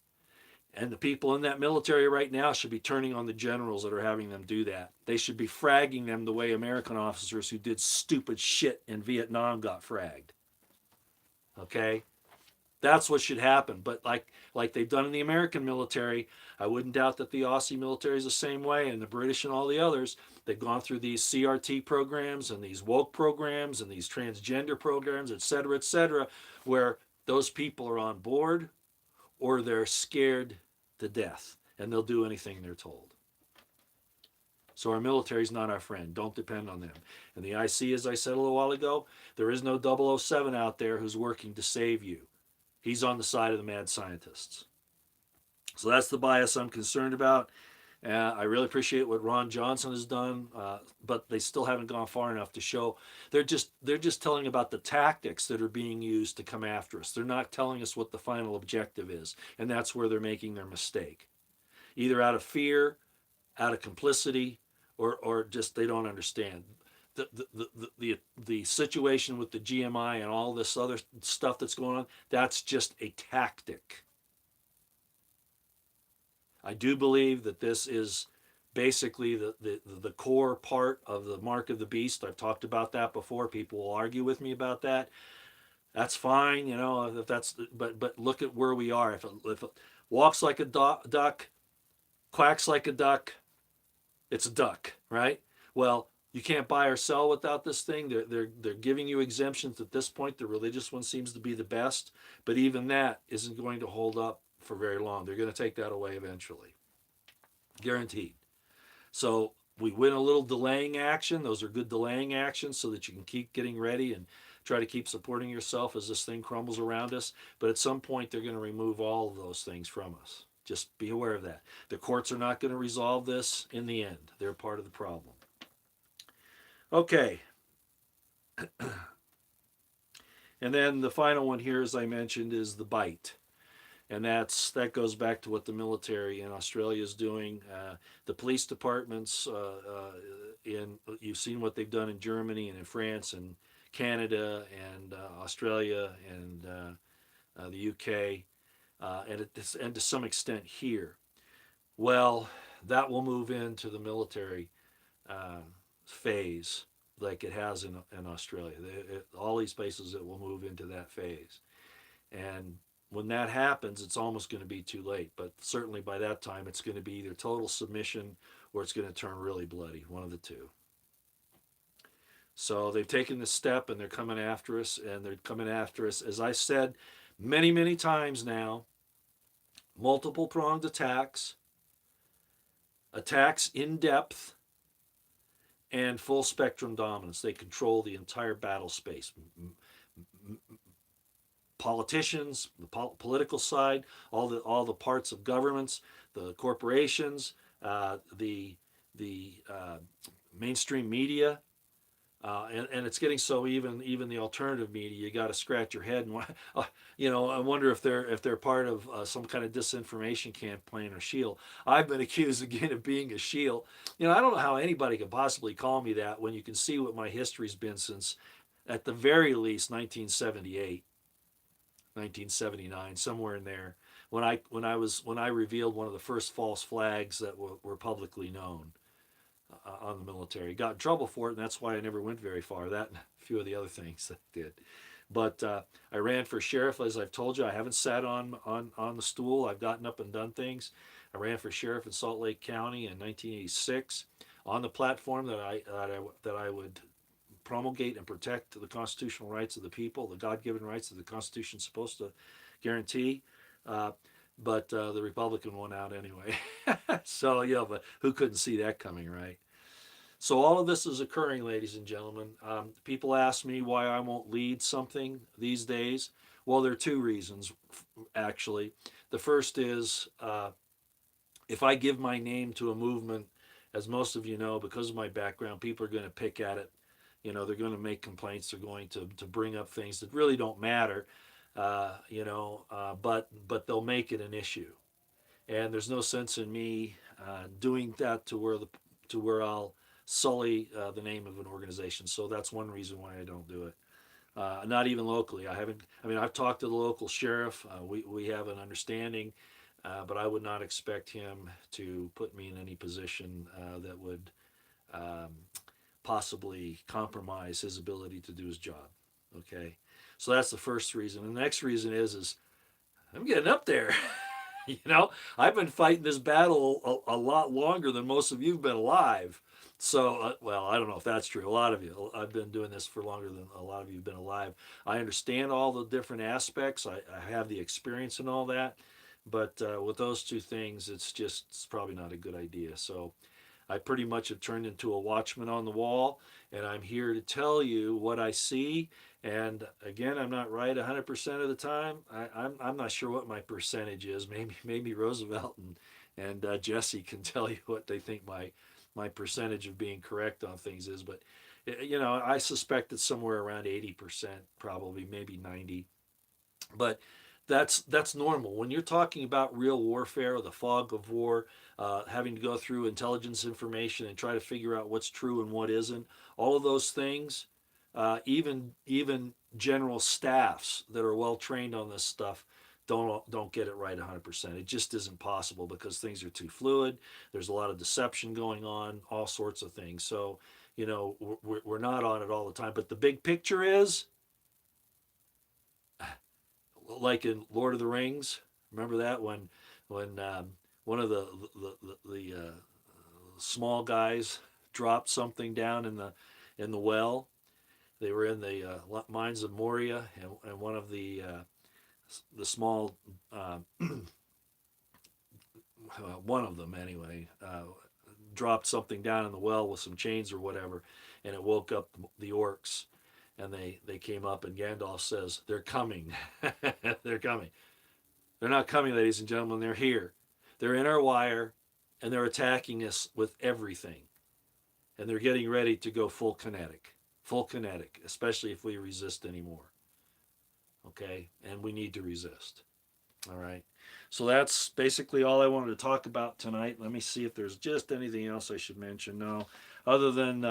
And the people in that military right now should be turning on the generals that are having them do that. They should be fragging them the way American officers who did stupid shit in Vietnam got fragged. Okay? That's what should happen. But like they've done in the American military, I wouldn't doubt that the Aussie military is the same way, and the British and all the others. They've gone through these CRT programs and these woke programs and these transgender programs, et cetera, where those people are on board or they're scared to death, and they'll do anything they're told. So our military is not our friend. Don't depend on them. And the IC, as I said a little while ago, there is no 007 out there who's working to save you. He's on the side of the mad scientists. So that's the bias I'm concerned about. I really appreciate what Ron Johnson has done, but they still haven't gone far enough to show. They're just telling about the tactics that are being used to come after us. They're not telling us what the final objective is, and that's where they're making their mistake. Either out of fear, out of complicity, or just they don't understand. The situation with the GMI and all this other stuff that's going on, that's just a tactic. I do believe that this is basically the core part of the mark of the beast. I've talked about that before. People will argue with me about that. That's fine, if that's, but look at where we are. If it walks like a duck, quacks like a duck, it's a duck, right? Well, you can't buy or sell without this thing. They're giving you exemptions at this point. The religious one seems to be the best, but even that isn't going to hold up for very long. They're going to take that away eventually, guaranteed. So we win a little delaying action. Those are good delaying actions so that you can keep getting ready and try to keep supporting yourself as this thing crumbles around us. But at some point, they're going to remove all of those things from us. Just be aware of that. The courts are not going to resolve this in the end. They're part of the problem. Okay. And then the final one here, as I mentioned, is the bite. And that goes back to what the military in Australia is doing. The police departments you've seen what they've done in Germany and in France and Canada and Australia and the UK and to some extent here. Well, that will move into the military uh, phase like it has in Australia. All these places, it will move into that phase. And when that happens, it's almost going to be too late. But certainly by that time, it's going to be either total submission or it's going to turn really bloody, one of the two. So they've taken this step and they're coming after us, and they're coming after us, as I said many, many times now, multiple pronged attacks, attacks in depth, and full spectrum dominance. They control the entire battle space. Politicians, the political side, all the parts of governments, the corporations, the mainstream media, and it's getting so even the alternative media, you got to scratch your head and I wonder if they're part of some kind of disinformation campaign or shield. I've been accused again of being a shield. I don't know how anybody could possibly call me that when you can see what my history's been since, at the very least, 1978. 1979, somewhere in there, when I revealed one of the first false flags that were publicly known on the military. Got in trouble for it, and that's why I never went very far. That and a few of the other things that I did. But I ran for sheriff, as I've told you. I haven't sat on the stool. I've gotten up and done things. I ran for sheriff in Salt Lake County in 1986 on the platform that I would promulgate and protect the constitutional rights of the people, the God-given rights that the Constitution is supposed to guarantee. But the Republican won out anyway. So, but who couldn't see that coming, right? So all of this is occurring, ladies and gentlemen. People ask me why I won't lead something these days. Well, there are two reasons, actually. The first is if I give my name to a movement, as most of you know, because of my background, people are going to pick at it. They're going to make complaints. They're going to bring up things that really don't matter, but they'll make it an issue. And there's no sense in me doing that to where I'll sully the name of an organization. So that's one reason why I don't do it. Not even locally. I've talked to the local sheriff. We have an understanding, but I would not expect him to put me in any position that would possibly compromise his ability to do his job. Okay, so that's the first reason. And the next reason is I'm getting up there. I've been fighting this battle a lot longer than most of you've been alive. So, well, I don't know if that's true. A lot of you, I've been doing this for longer than a lot of you have been alive. I understand all the different aspects. I have the experience and all that. But with those two things, it's probably not a good idea. So I pretty much have turned into a watchman on the wall, and I'm here to tell you what I see. And again, I'm not right 100% of the time. I'm not sure what my percentage is. Maybe Roosevelt and Jesse can tell you what they think my percentage of being correct on things is. But I suspect it's somewhere around 80%, probably maybe 90. But that's normal when you're talking about real warfare, or the fog of war, having to go through intelligence information and try to figure out what's true and what isn't. All of those things, even general staffs that are well trained on this stuff don't get it right 100%. It just isn't possible because things are too fluid. There's a lot of deception going on, all sorts of things. So we're not on it all the time. But the big picture is, like in Lord of the Rings. Remember that when one of the small guys dropped something down in the well. They were in the mines of Moria, and one of the small one of them anyway dropped something down in the well with some chains or whatever, and it woke up the orcs, and they came up, and Gandalf says, "They're coming, they're coming." They're not coming, ladies and gentlemen. They're here. They're in our wire, and they're attacking us with everything. And they're getting ready to go full kinetic, especially if we resist anymore. Okay, and we need to resist. All right. So that's basically all I wanted to talk about tonight. Let me see if there's just anything else I should mention. No, other than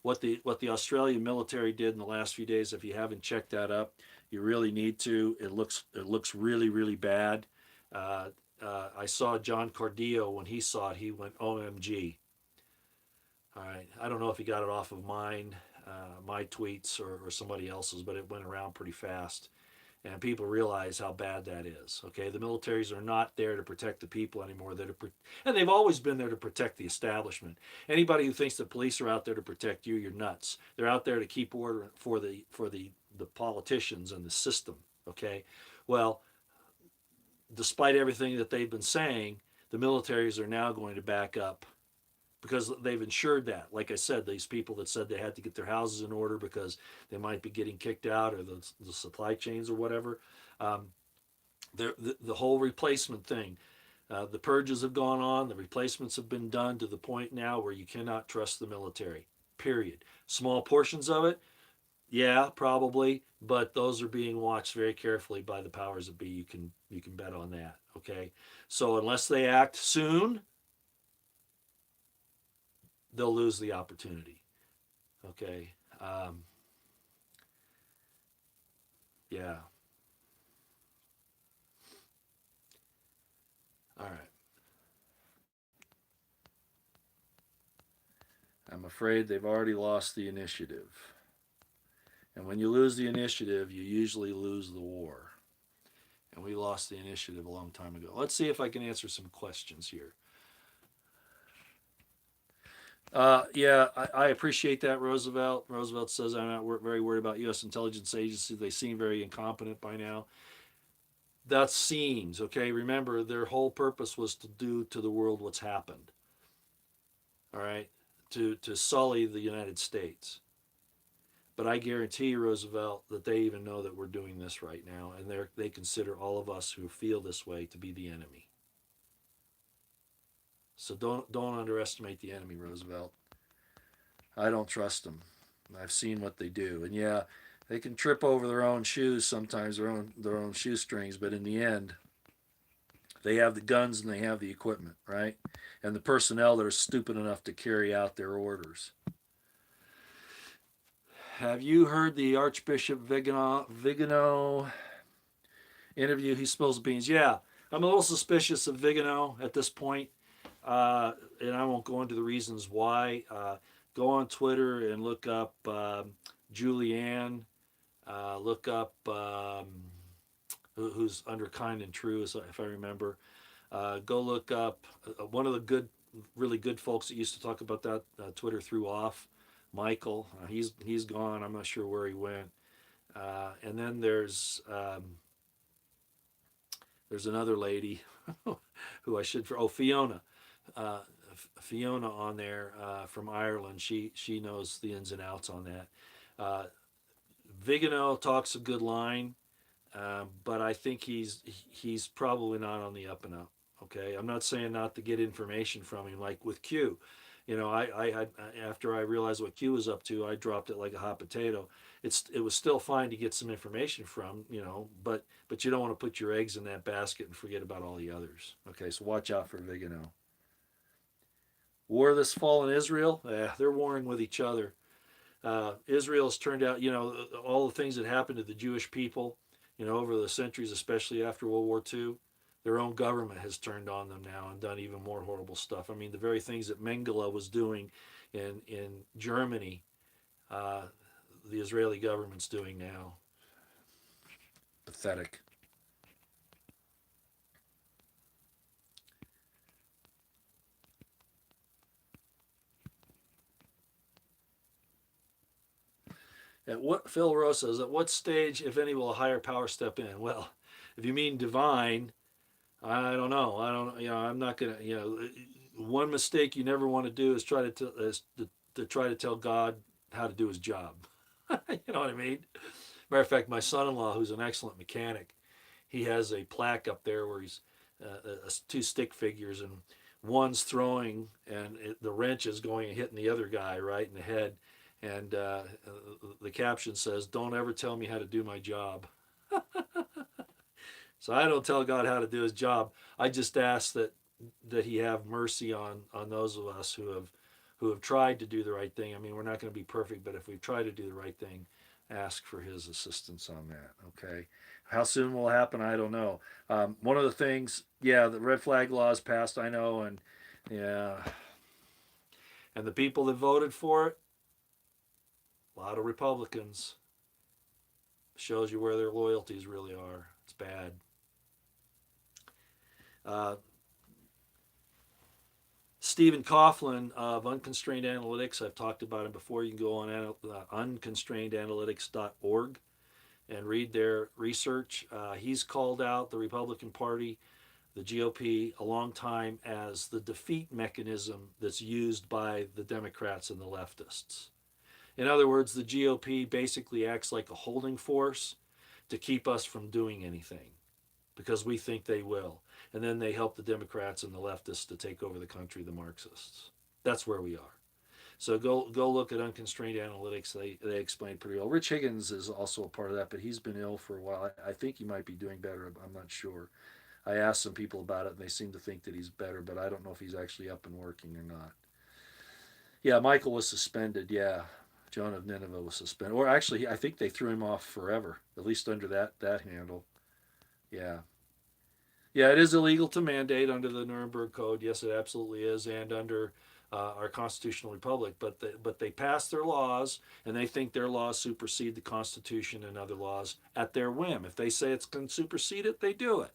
what the Australian military did in the last few days. If you haven't checked that up, you really need to. It looks really really bad. Uh, I saw John Cardillo when he saw it. He went OMG. All right. I don't know if he got it off of my tweets or somebody else's, but it went around pretty fast, and people realize how bad that is. Okay, the militaries are not there to protect the people anymore. And they've always been there to protect the establishment. Anybody who thinks the police are out there to protect you, you're nuts. They're out there to keep order for the politicians and the system. Okay, well, despite everything that they've been saying, the militaries are now going to back up because they've ensured that. Like I said, these people that said they had to get their houses in order because they might be getting kicked out, or the supply chains or whatever. Um, the whole replacement thing. The purges have gone on. The replacements have been done to the point now where you cannot trust the military. Period. Small portions of it, yeah, probably, but those are being watched very carefully by the powers that be. You can bet on that. Okay, so unless they act soon, they'll lose the opportunity. Okay. Yeah. All right. I'm afraid they've already lost the initiative. And when you lose the initiative, you usually lose the war. And we lost the initiative a long time ago. Let's see if I can answer some questions here. Yeah, I appreciate that, Roosevelt. Roosevelt says, I'm not very worried about U.S. intelligence agencies. They seem very incompetent by now. That seems, okay? Remember, their whole purpose was to do to the world what's happened, all right? To sully the United States. But I guarantee you, Roosevelt, that they even know that we're doing this right now, and they consider all of us who feel this way to be the enemy. So don't underestimate the enemy, Roosevelt. I don't trust them. I've seen what they do, and yeah, they can trip over their own shoes sometimes, their own shoestrings. But in the end, they have the guns and they have the equipment, right? And the personnel that are stupid enough to carry out their orders. Have you heard the Archbishop Vigano interview? He spills beans. Yeah, I'm a little suspicious of Vigano at this point, and I won't go into the reasons why. Go on Twitter and look up Julianne. Look up who's under Kind and True, if I remember. Go look up one of the really good folks that used to talk about that. Twitter threw off. Michael, he's gone. I'm not sure where he went. And then there's another lady who I should Fiona. Uh, Fiona on there from Ireland. She knows the ins and outs on that. Vigano talks a good line, but I think he's probably not on the up and up. Okay, I'm not saying not to get information from him, like with Q. I after I realized what Q was up to, I dropped it like a hot potato. It was still fine to get some information from, but you don't want to put your eggs in that basket and forget about all the others. Okay, so watch out for Vigano. War this fall in Israel, they're warring with each other. Israel's turned out, all the things that happened to the Jewish people, over the centuries, especially after World War II. Their own government has turned on them now and done even more horrible stuff. I mean, the very things that Mengele was doing in Germany, uh, the Israeli government's doing now. Pathetic. At what Phil Rose says, at what stage, if any, will a higher power step in? Well, if you mean divine, I don't know. I don't. I'm not gonna. One mistake you never want to do is to try to tell God how to do His job. You know what I mean? Matter of fact, my son-in-law, who's an excellent mechanic, he has a plaque up there where he's two stick figures, and one's throwing, and the wrench is going and hitting the other guy right in the head, and the caption says, "Don't ever tell me how to do my job." So I don't tell God how to do His job. I just ask that He have mercy on those of us who have tried to do the right thing. I mean, we're not going to be perfect, but if we try to do the right thing, ask for His assistance on that. Okay, how soon will it happen? I don't know. One of the things, yeah, the red flag laws passed. I know, and yeah, and the people that voted for it, a lot of Republicans. Shows you where their loyalties really are. It's bad. Uh, Stephen Coughlin of Unconstrained Analytics, I've talked about him before. You can go on unconstrainedanalytics.org and read their research. He's called out the Republican Party, the GOP, a long time as the defeat mechanism that's used by the Democrats and the leftists. In other words, the GOP basically acts like a holding force to keep us from doing anything because we think they will. And then they help the Democrats and the leftists to take over the country, the Marxists. That's where we are. So go look at Unconstrained Analytics. They explain pretty well. Rich Higgins is also a part of that, but he's been ill for a while. I think he might be doing better. I'm not sure. I asked some people about it, and they seem to think that he's better, but I don't know if he's actually up and working or not. Yeah, Michael was suspended. Yeah, Jonah of Nineveh was suspended. Or actually, I think they threw him off forever, at least under that handle. Yeah. Yeah, it is illegal to mandate under the Nuremberg Code. Yes, it absolutely is, and under our constitutional republic. But they pass their laws, and they think their laws supersede the Constitution and other laws at their whim. If they say it's can supersede it, they do it.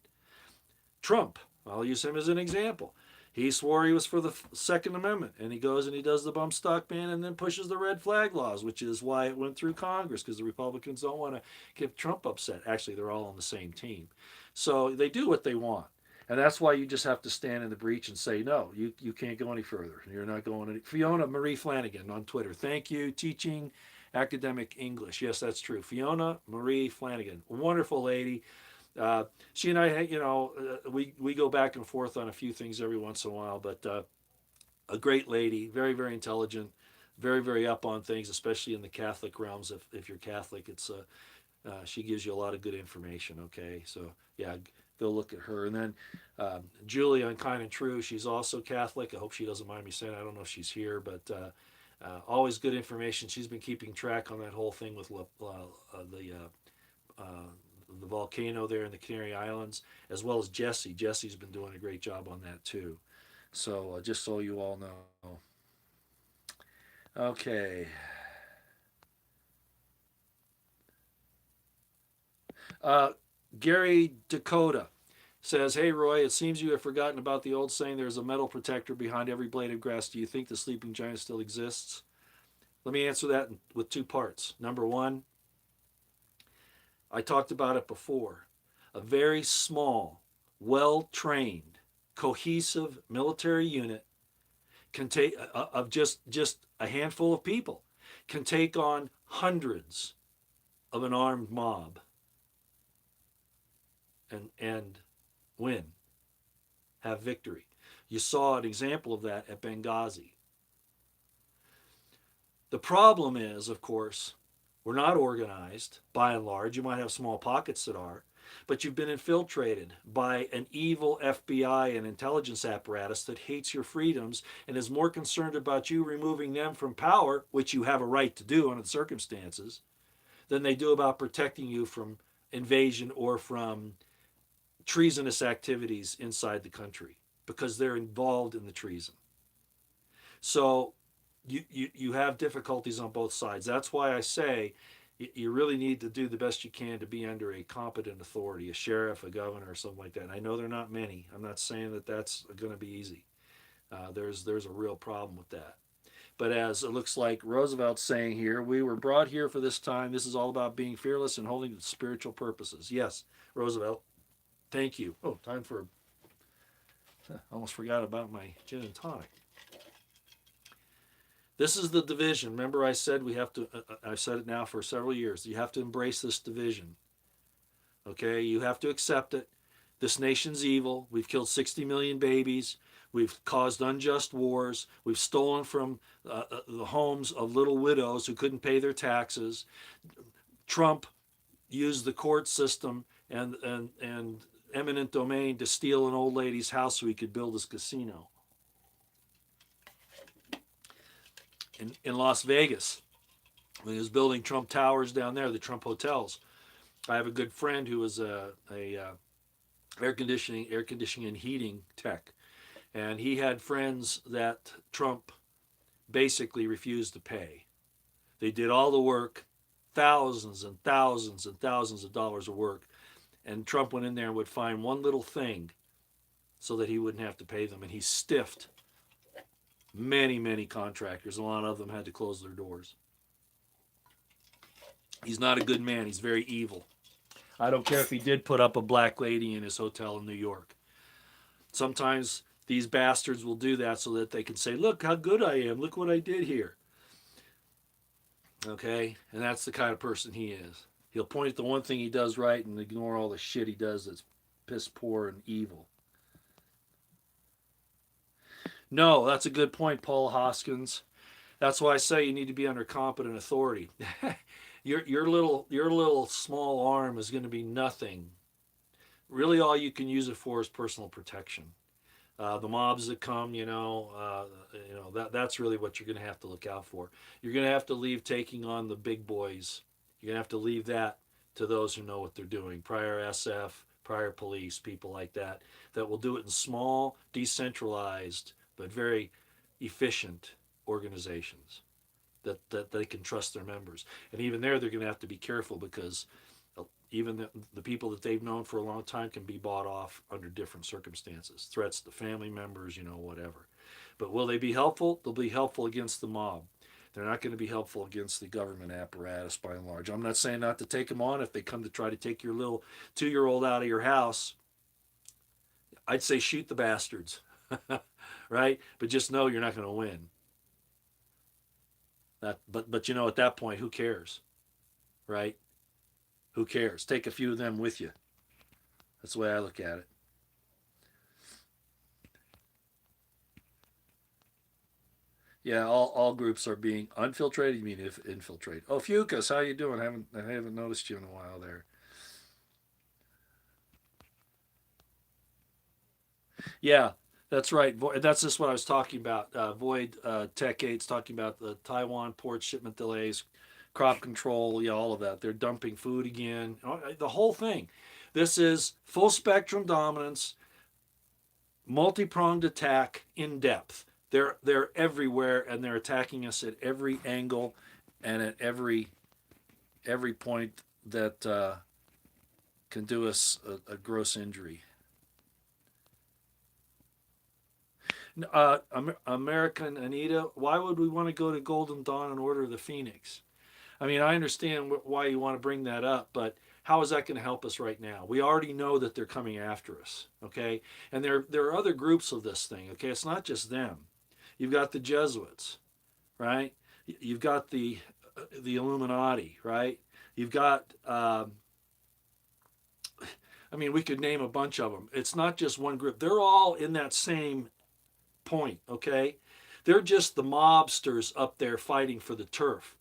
Trump, I'll use him as an example. He swore he was for the Second Amendment, and he goes and he does the bump stock ban and then pushes the red flag laws, which is why it went through Congress, because the Republicans don't want to get Trump upset. Actually, they're all on the same team. So they do what they want. And that's why you just have to stand in the breach and say, no, you can't go any further. You're not going any. Fiona Marie Flanagan on Twitter. Thank you. Teaching academic English. Yes, that's true. Fiona Marie Flanagan. Wonderful lady. She and I, we go back and forth on a few things every once in a while, but a great lady, very, very intelligent, very, very up on things, especially in the Catholic realms. If you're Catholic, she gives you a lot of good information. Okay, so yeah, go look at her. And then Julie on Kind and True, she's also Catholic. I hope she doesn't mind me saying. I don't know if she's here, but always good information. She's been keeping track on that whole thing with the volcano there in the Canary Islands, as well as Jesse. Jesse's been doing a great job on that too. So just so you all know. Okay. Uh, Gary Dakota says, "Hey Roy, it seems you have forgotten about the old saying there's a metal protector behind every blade of grass. Do you think the sleeping giant still exists?" Let me answer that with two parts. Number one, I talked about it before. A very small, well trained, cohesive military unit can take of just a handful of people can take on hundreds of an armed mob and win. have victory. You saw an example of that at Benghazi. The problem is, of course, we're not organized by and large. You might have small pockets that are, but you've been infiltrated by an evil FBI and intelligence apparatus that hates your freedoms and is more concerned about you removing them from power, which you have a right to do under the circumstances, than they do about protecting you from invasion or from treasonous activities inside the country because they're involved in the treason. So you have difficulties on both sides. That's why I say you really need to do the best you can to be under a competent authority, a sheriff, a governor, or something like that. And I know they're not many. I'm not saying that that's going to be easy. There's a real problem with that. But as it looks like Roosevelt's saying here, we were brought here for this time. This is all about being fearless and holding to spiritual purposes. Yes, Roosevelt. Thank you. Oh, time for. Almost forgot about my gin and tonic. This is the division. Remember, I said we have to. I've said it now for several years. You have to embrace this division. Okay, you have to accept it. This nation's evil. We've killed 60 million babies. We've caused unjust wars. We've stolen from the homes of little widows who couldn't pay their taxes. Trump used the court system and eminent domain to steal an old lady's house so he could build his casino. In Las Vegas, when he was building Trump Towers down there, the Trump hotels, I have a good friend who was a air conditioning and heating tech, and he had friends that Trump basically refused to pay. They did all the work, thousands and thousands and thousands of dollars of work, and Trump went in there and would find one little thing so that he wouldn't have to pay them, and he stiffed many contractors. A lot of them had to close their doors. He's not a good man. He's very evil. I don't care if he did put up a black lady in his hotel in New York. Sometimes these bastards will do that so that they can say, look how good I am. Look what I did here. Okay? And that's the kind of person he is. He'll point at the one thing he does right and ignore all the shit he does that's piss poor and evil. No, that's a good point, Paul Hoskins. That's why I say you need to be under competent authority. Your little small arm is going to be nothing. Really, all you can use it for is personal protection. The mobs that come, that's really what you're going to have to look out for. You're going to have to leave taking on the big boys. You're going to have to leave that to those who know what they're doing. Prior SF, prior police, people like that will do it in small, decentralized, but very efficient organizations that they can trust their members. And even there, they're going to have to be careful because even the people that they've known for a long time can be bought off under different circumstances. Threats to family members, whatever. But will they be helpful? They'll be helpful against the mob. They're not going to be helpful against the government apparatus by and large. I'm not saying not to take them on if they come to try to take your little 2-year-old out of your house. I'd say shoot the bastards, right? But just know you're not going to win. But at that point, who cares, right? Who cares? Take a few of them with you. That's the way I look at it. Yeah, all groups are being unfiltrated. You mean infiltrate? Oh, Fucus, how you doing? I haven't noticed you in a while there. Yeah, that's right. That's just what I was talking about. Void Tech 8's talking about the Taiwan port shipment delays, crop control, all of that. They're dumping food again. The whole thing. This is full spectrum dominance, multi-pronged attack in depth. They're everywhere, and they're attacking us at every angle and at every point that can do us a gross injury. American Anita, why would we want to go to Golden Dawn and order the Phoenix? I mean, I understand why you want to bring that up, but how is that going to help us right now? We already know that they're coming after us, okay? And there are other groups of this thing, okay? It's not just them. You've got the Jesuits, right? You've got the Illuminati, right? You've got I mean, we could name a bunch of them. It's not just one group. They're all in that same point, okay? They're just the mobsters up there fighting for the turf.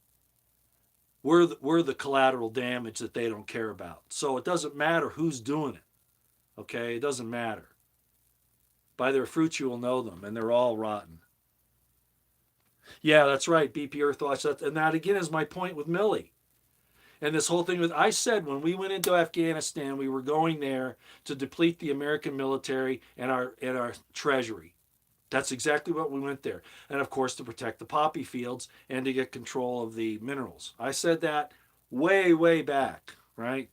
We're the collateral damage that they don't care about. So it doesn't matter who's doing it, okay? It doesn't matter. By their fruits you will know them, and they're all rotten. Yeah, that's right, BP Earthwatch. And that again is my point with Milley. And this whole thing with, I said when we went into Afghanistan, we were going there to deplete the American military and our treasury. That's exactly what we went there. And of course, to protect the poppy fields and to get control of the minerals. I said that way, way back, right?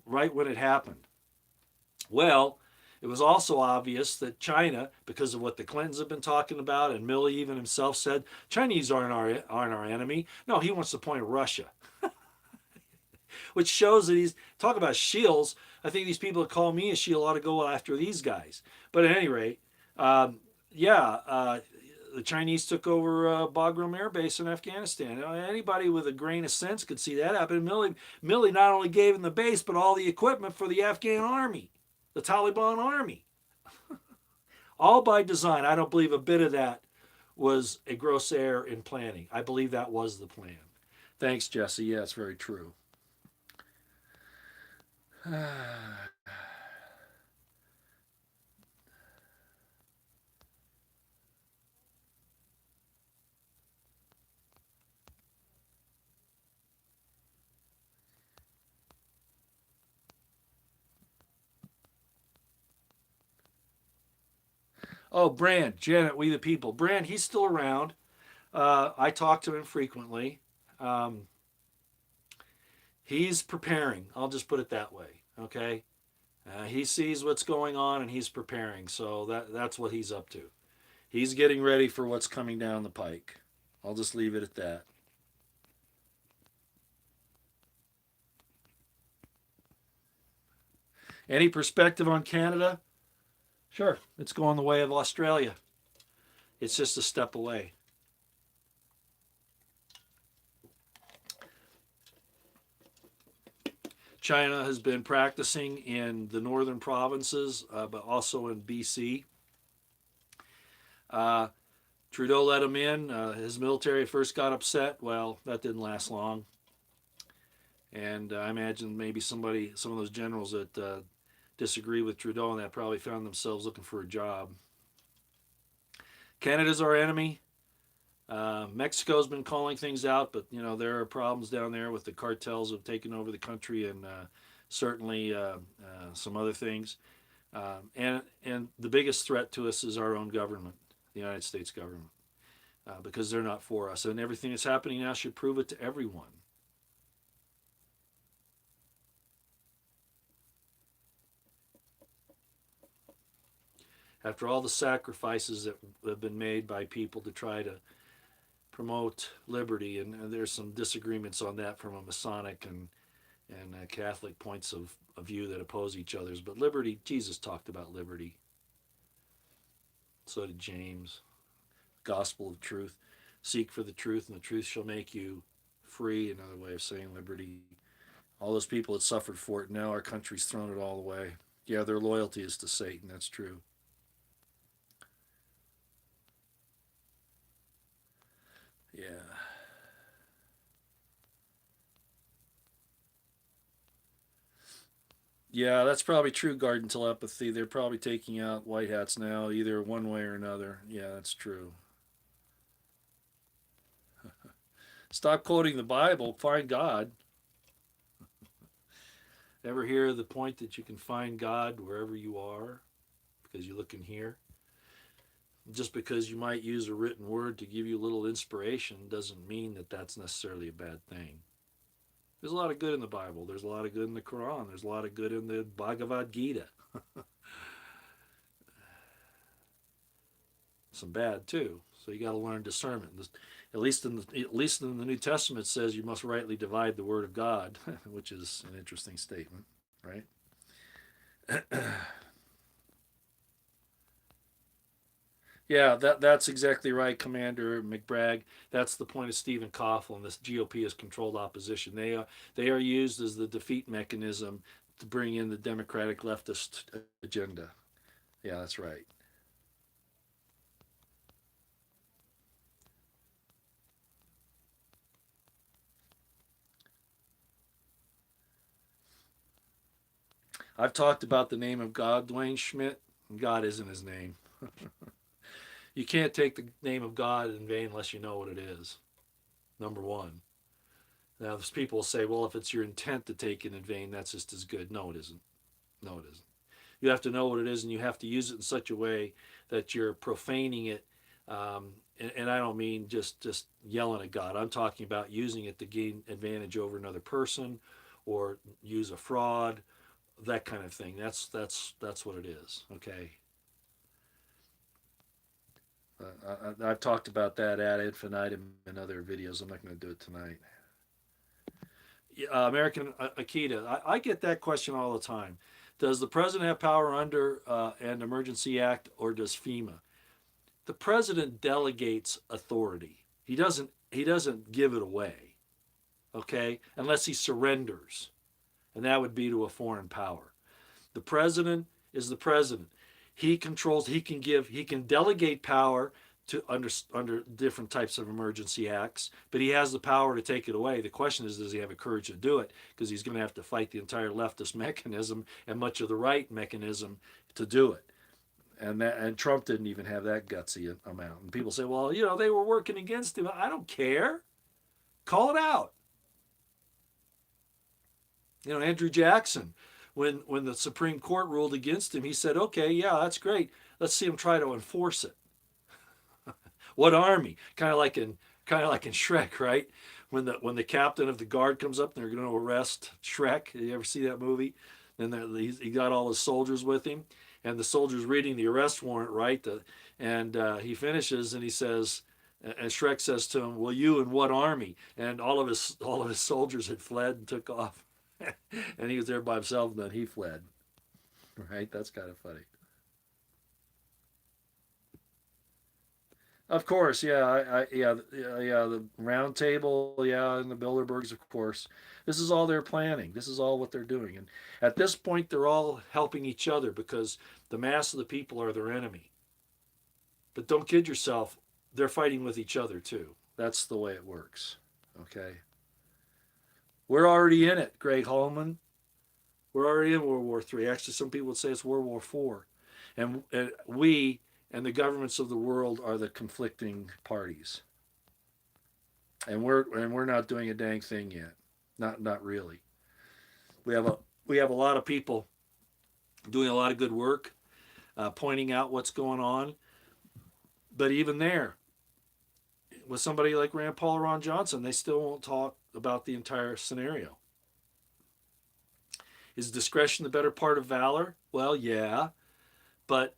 Right when it happened. Well, it was also obvious that China, because of what the Clintons have been talking about, and Milley even himself said, Chinese aren't our enemy. No, he wants to point at Russia, which shows that he's talk about shills. I think these people that call me a shield ought to go after these guys. But at any rate, yeah, the Chinese took over Bagram Air Base in Afghanistan. Anybody with a grain of sense could see that happen. Milley not only gave him the base, but all the equipment for the Afghan army, the Taliban army. All by design. I don't believe a bit of that was a gross error in planning. I believe that was the plan. Thanks, Jesse. Yeah, it's very true. Oh, Brand, Janet, we the people. Brand, he's still around. I talk to him frequently. Um, he's preparing. I'll just put it that way. Okay. He sees what's going on and he's preparing. So that's what he's up to. He's getting ready for what's coming down the pike. I'll just leave it at that. Any perspective on Canada? Sure. It's going the way of Australia. It's just a step away. China has been practicing in the northern provinces, but also in BC. Uh, Trudeau let him in. His military first got upset. Well, that didn't last long. And I imagine maybe some of those generals that disagree with Trudeau and that probably found themselves looking for a job. Canada's our enemy. Mexico's been calling things out, but there are problems down there with the cartels have taken over the country and certainly some other things. And the biggest threat to us is our own government, the United States government, because they're not for us. And everything that's happening now should prove it to everyone. After all the sacrifices that have been made by people to try to promote liberty, and there's some disagreements on that from a Masonic and Catholic points of view that oppose each other's. But liberty, Jesus talked about liberty. So did James. Gospel of truth. Seek for the truth, and the truth shall make you free. Another way of saying liberty. All those people that suffered for it, now our country's thrown it all away. Yeah, their loyalty is to Satan. That's true. Yeah. Yeah, that's probably true, Garden Telepathy. They're probably taking out white hats now, either one way or another. Yeah, that's true. Stop quoting the Bible. Find God. Ever hear the point that you can find God wherever you are? Because you look in here. Just because you might use a written word to give you a little inspiration doesn't mean that that's necessarily a bad thing. There's a lot of good in the Bible. There's a lot of good in the Quran. There's a lot of good in the Bhagavad Gita. Some bad too. So you got to learn discernment. At least in the New Testament, it says you must rightly divide the word of God, which is an interesting statement, right? Yeah, that's exactly right, Commander McBragg. That's the point of Stephen Coughlin. This GOP is controlled opposition. They are used as the defeat mechanism to bring in the democratic leftist agenda. Yeah, that's right. I've talked about the name of God, Dwayne Schmidt. God isn't his name. You can't take the name of God in vain unless you know what it is. Number one. Now, people say, well, if it's your intent to take it in vain, that's just as good. No, it isn't. No, it isn't. You have to know what it is, and you have to use it in such a way that you're profaning it. And I don't mean just yelling at God. I'm talking about using it to gain advantage over another person, or use a fraud, that kind of thing. That's what it is. Okay. I've talked about that ad infinitum in other videos. I'm not going to do it tonight. American Akita, I get that question all the time. Does the president have power under an emergency act, or does FEMA? The president delegates authority. He doesn't give it away. Okay, unless he surrenders, and that would be to a foreign power. The president is the president. He controls. He can delegate power to under different types of emergency acts, but he has the power to take it away. The question is, does he have the courage to do it? Because he's going to have to fight the entire leftist mechanism and much of the right mechanism to do it. And Trump didn't even have that gutsy amount. And people say, well, they were working against him. I don't care. Call it out. Andrew Jackson, when the Supreme Court ruled against him, he said, okay, yeah, that's great. Let's see him try to enforce it. What army? Kind of like in Shrek, right? When the captain of the guard comes up and they're going to arrest Shrek. You ever see that movie? And he got all his soldiers with him, and the soldier's reading the arrest warrant, right? And he finishes and he says, and Shrek says to him, "Well, you and what army?" And all of his soldiers had fled and took off, and he was there by himself. And then he fled. Right? That's kind of funny. Of course, yeah, yeah, the round table, yeah, and the Bilderbergs, of course. This is all they're planning. This is all what they're doing. And at this point, they're all helping each other because the mass of the people are their enemy. But don't kid yourself, they're fighting with each other too. That's the way it works. Okay. We're already in it, Greg Holman. We're already in World War III. Actually, some people would say it's World War IV. And we and the governments of the world are the conflicting parties. And we're not doing a dang thing yet. Not really. We have a lot of people doing a lot of good work, pointing out what's going on. But even there, with somebody like Rand Paul or Ron Johnson, they still won't talk about the entire scenario. Is discretion the better part of valor? Well, yeah, but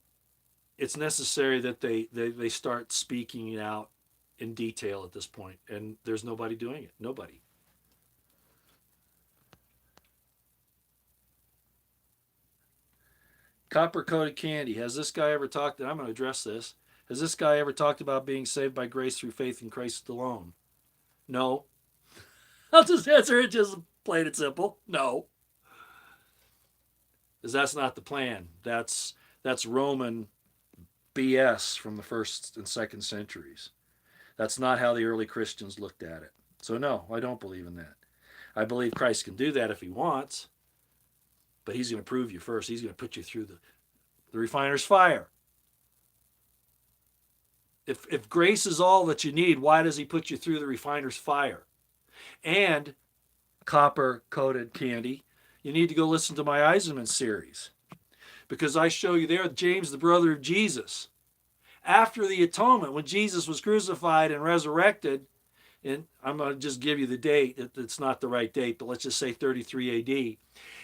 it's necessary that they start speaking it out in detail at this point, and there's nobody doing it. Nobody. Copper coated candy. Has this guy ever talked? And I'm going to address this. Has this guy ever talked about being saved by grace through faith in Christ alone? No. I'll just answer it just plain and simple. No, because that's not the plan. That's Roman BS from the first and second centuries. That's not how the early Christians looked at it. So no, I don't believe in that. I believe Christ can do that if he wants, but he's going to prove you first. He's going to put you through the refiner's fire. If grace is all that you need, why does he put you through the refiner's fire? And copper coated candy, you need to go listen to my Eisenman series, because I show you there James, the brother of Jesus. After the atonement, when Jesus was crucified and resurrected, and I'm going to just give you the date. It's not the right date, but let's just say 33 AD.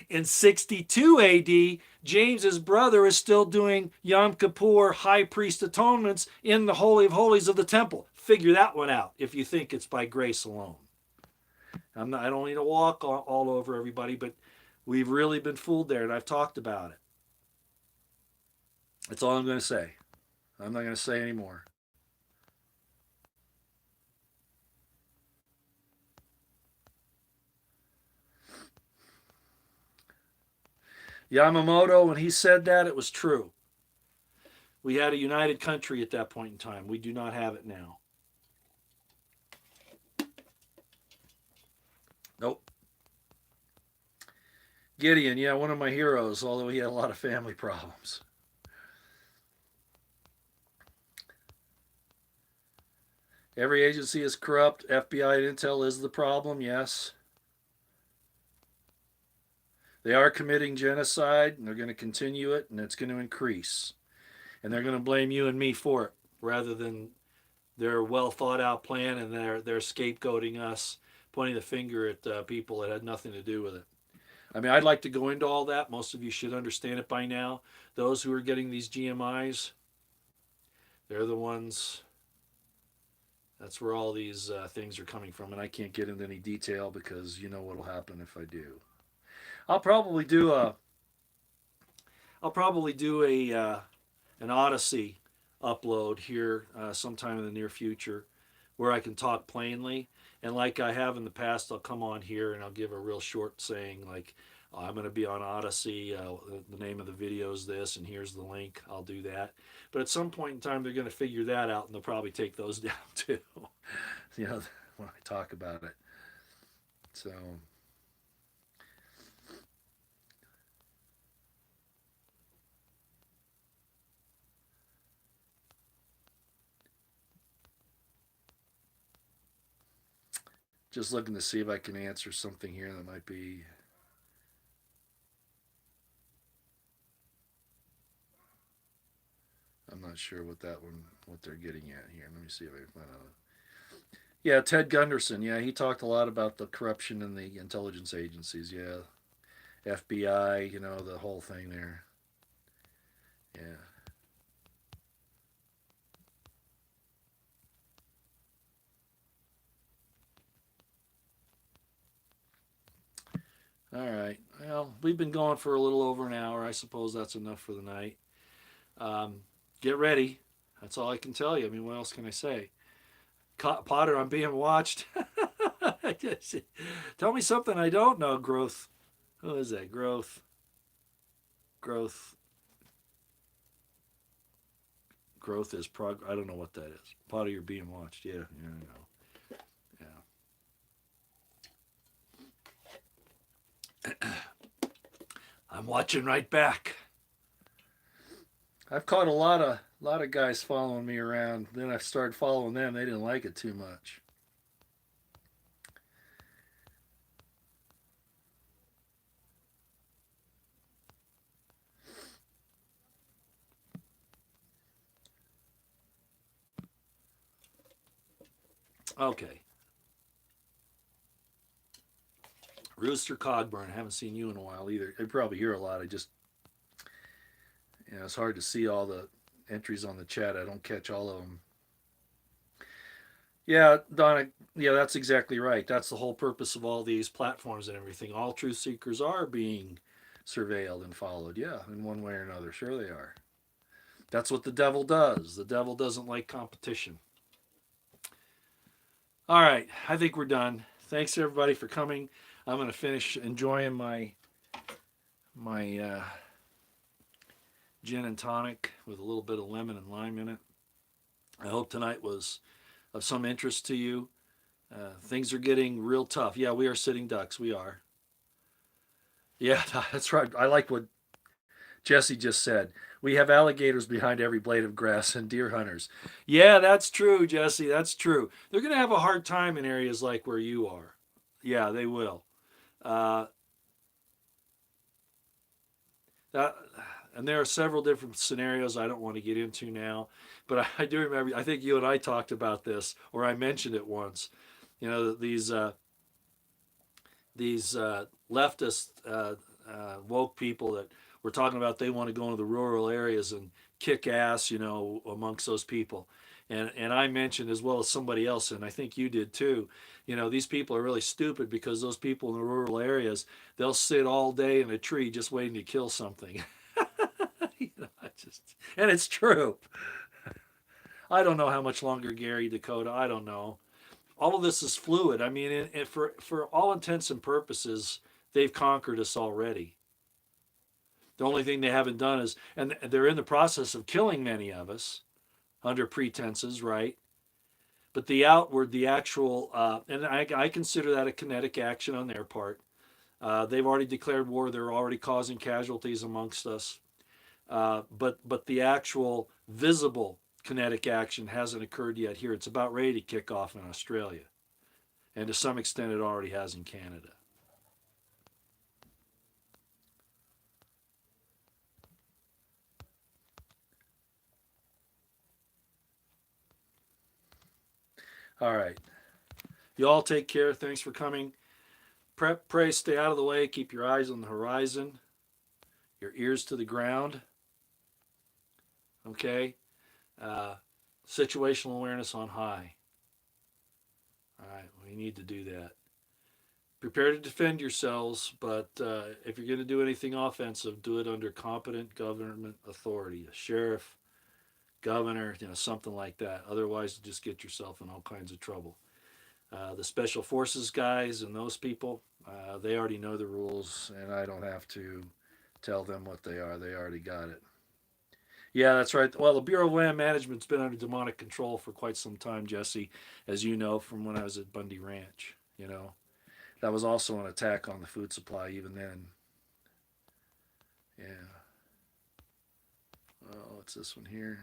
In 62 AD, James's brother is still doing Yom Kippur high priest atonements in the Holy of Holies of the temple. Figure that one out if you think it's by grace alone. I don't need to walk all over everybody, but we've really been fooled there, and I've talked about it. That's all I'm going to say. I'm not going to say any more. Yamamoto, when he said that, it was true. We had a united country at that point in time. We do not have it now. Nope. Gideon, yeah, one of my heroes, although he had a lot of family problems. Every agency is corrupt. FBI and Intel is the problem, yes. They are committing genocide, and they're going to continue it, and it's going to increase. And they're going to blame you and me for it, rather than their well thought out plan, and they're scapegoating us, pointing the finger at people that had nothing to do with it. I mean, I'd like to go into all that. Most of you should understand it by now. Those who are getting these GMIs, they're the ones. That's where all these things are coming from, and I can't get into any detail because you know what'll happen if I do. I'll probably do a I'll probably do a an Odyssey upload here sometime in the near future, where I can talk plainly. And like I have in the past, I'll come on here and I'll give a real short saying like, oh, I'm going to be on Odyssey. The name of the video is this, and here's the link. I'll do that. But at some point in time, they're going to figure that out, and they'll probably take those down too. You know, when I talk about it. So. Just looking to see if I can answer something here that might be. I'm not sure what that one, what they're getting at here. Let me see if I can find out. Yeah, Ted Gunderson. Yeah, he talked a lot about the corruption in the intelligence agencies. Yeah, FBI. You know, the whole thing there. Yeah. All right. Well, we've been going for a little over an hour. I suppose that's enough for the night. Um, get ready. That's all I can tell you. I mean, what else can I say? Potter, I'm being watched. Tell me something I don't know. Growth. Who is that? Growth. Growth. Growth is prog. I don't know what that is. Potter, you're being watched. Yeah, yeah, I know. Yeah. I'm watching right back. I've caught a lot of guys following me around. Then I started following them. They didn't like it too much. Okay. Rooster Cogburn. I haven't seen you in a while either. I probably hear a lot. I just, it's hard to see all the entries on the chat. I don't catch all of them. Yeah, Donna. Yeah, that's exactly right. That's the whole purpose of all these platforms and everything. All truth seekers are being surveilled and followed. Yeah, in one way or another. Sure, they are. That's what the devil does. The devil doesn't like competition. All right, I think we're done. Thanks everybody for coming. I'm going to finish enjoying my gin and tonic with a little bit of lemon and lime in it. I hope tonight was of some interest to you. Things are getting real tough. Yeah, we are sitting ducks. We are. Yeah, that's right. I like what Jesse just said. We have alligators behind every blade of grass and deer hunters. Yeah, that's true, Jesse. That's true. They're going to have a hard time in areas like where you are. Yeah, they will. Uh, that, and there are several different scenarios I don't want to get into now, but I do remember. I think you and I talked about this, or I mentioned it once. You know, these leftist woke people that were talking about they want to go into the rural areas and kick ass, amongst those people. And I mentioned as well as somebody else, and I think you did too. These people are really stupid because those people in the rural areas, they'll sit all day in a tree just waiting to kill something. And it's true. I don't know how much longer, Gary, Dakota. I don't know. All of this is fluid. I mean, for all intents and purposes, they've conquered us already. The only thing they haven't done is, and they're in the process of killing many of us under pretenses, right? But the outward, the actual, and I consider that a kinetic action on their part. They've already declared war. They're already causing casualties amongst us. But the actual visible kinetic action hasn't occurred yet here. It's about ready to kick off in Australia, and to some extent, it already has in Canada. All right. You all take care. Thanks for coming. Pray, stay out of the way. Keep your eyes on the horizon, your ears to the ground. Okay? Uh, Situational awareness on high. All right, we need to do that. Prepare to defend yourselves, but if you're going to do anything offensive, do it under competent government authority, a sheriff, governor, something like that. Otherwise, just get yourself in all kinds of trouble. The special forces guys and those people, they already know the rules, and I don't have to tell them what they are. They already got it. Yeah, that's right. Well, the Bureau of Land Management's been under demonic control for quite some time, Jesse, as you know from when I was at Bundy Ranch. That was also an attack on the food supply even then. Yeah. Oh, what's this one here?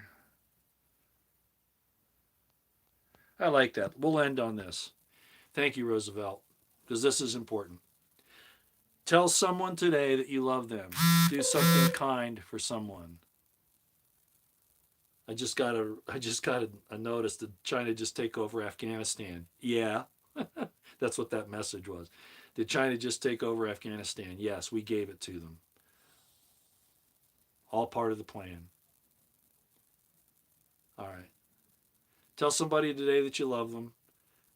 I like that. We'll end on this. Thank you, Roosevelt, because this is important. Tell someone today that you love them. Do something kind for someone. I just got a notice. Did China just take over Afghanistan? Yeah. That's what that message was. Did China just take over Afghanistan? Yes, we gave it to them. All part of the plan. All right. Tell somebody today that you love them.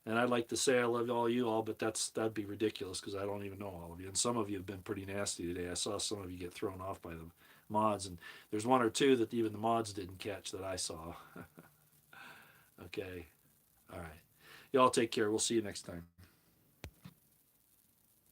And I'd like to say I love all you all, but that'd be ridiculous because I don't even know all of you. And some of you have been pretty nasty today. I saw some of you get thrown off by the mods, and there's one or two that even the mods didn't catch that I saw. Okay. All right. Y'all take care. We'll see you next time.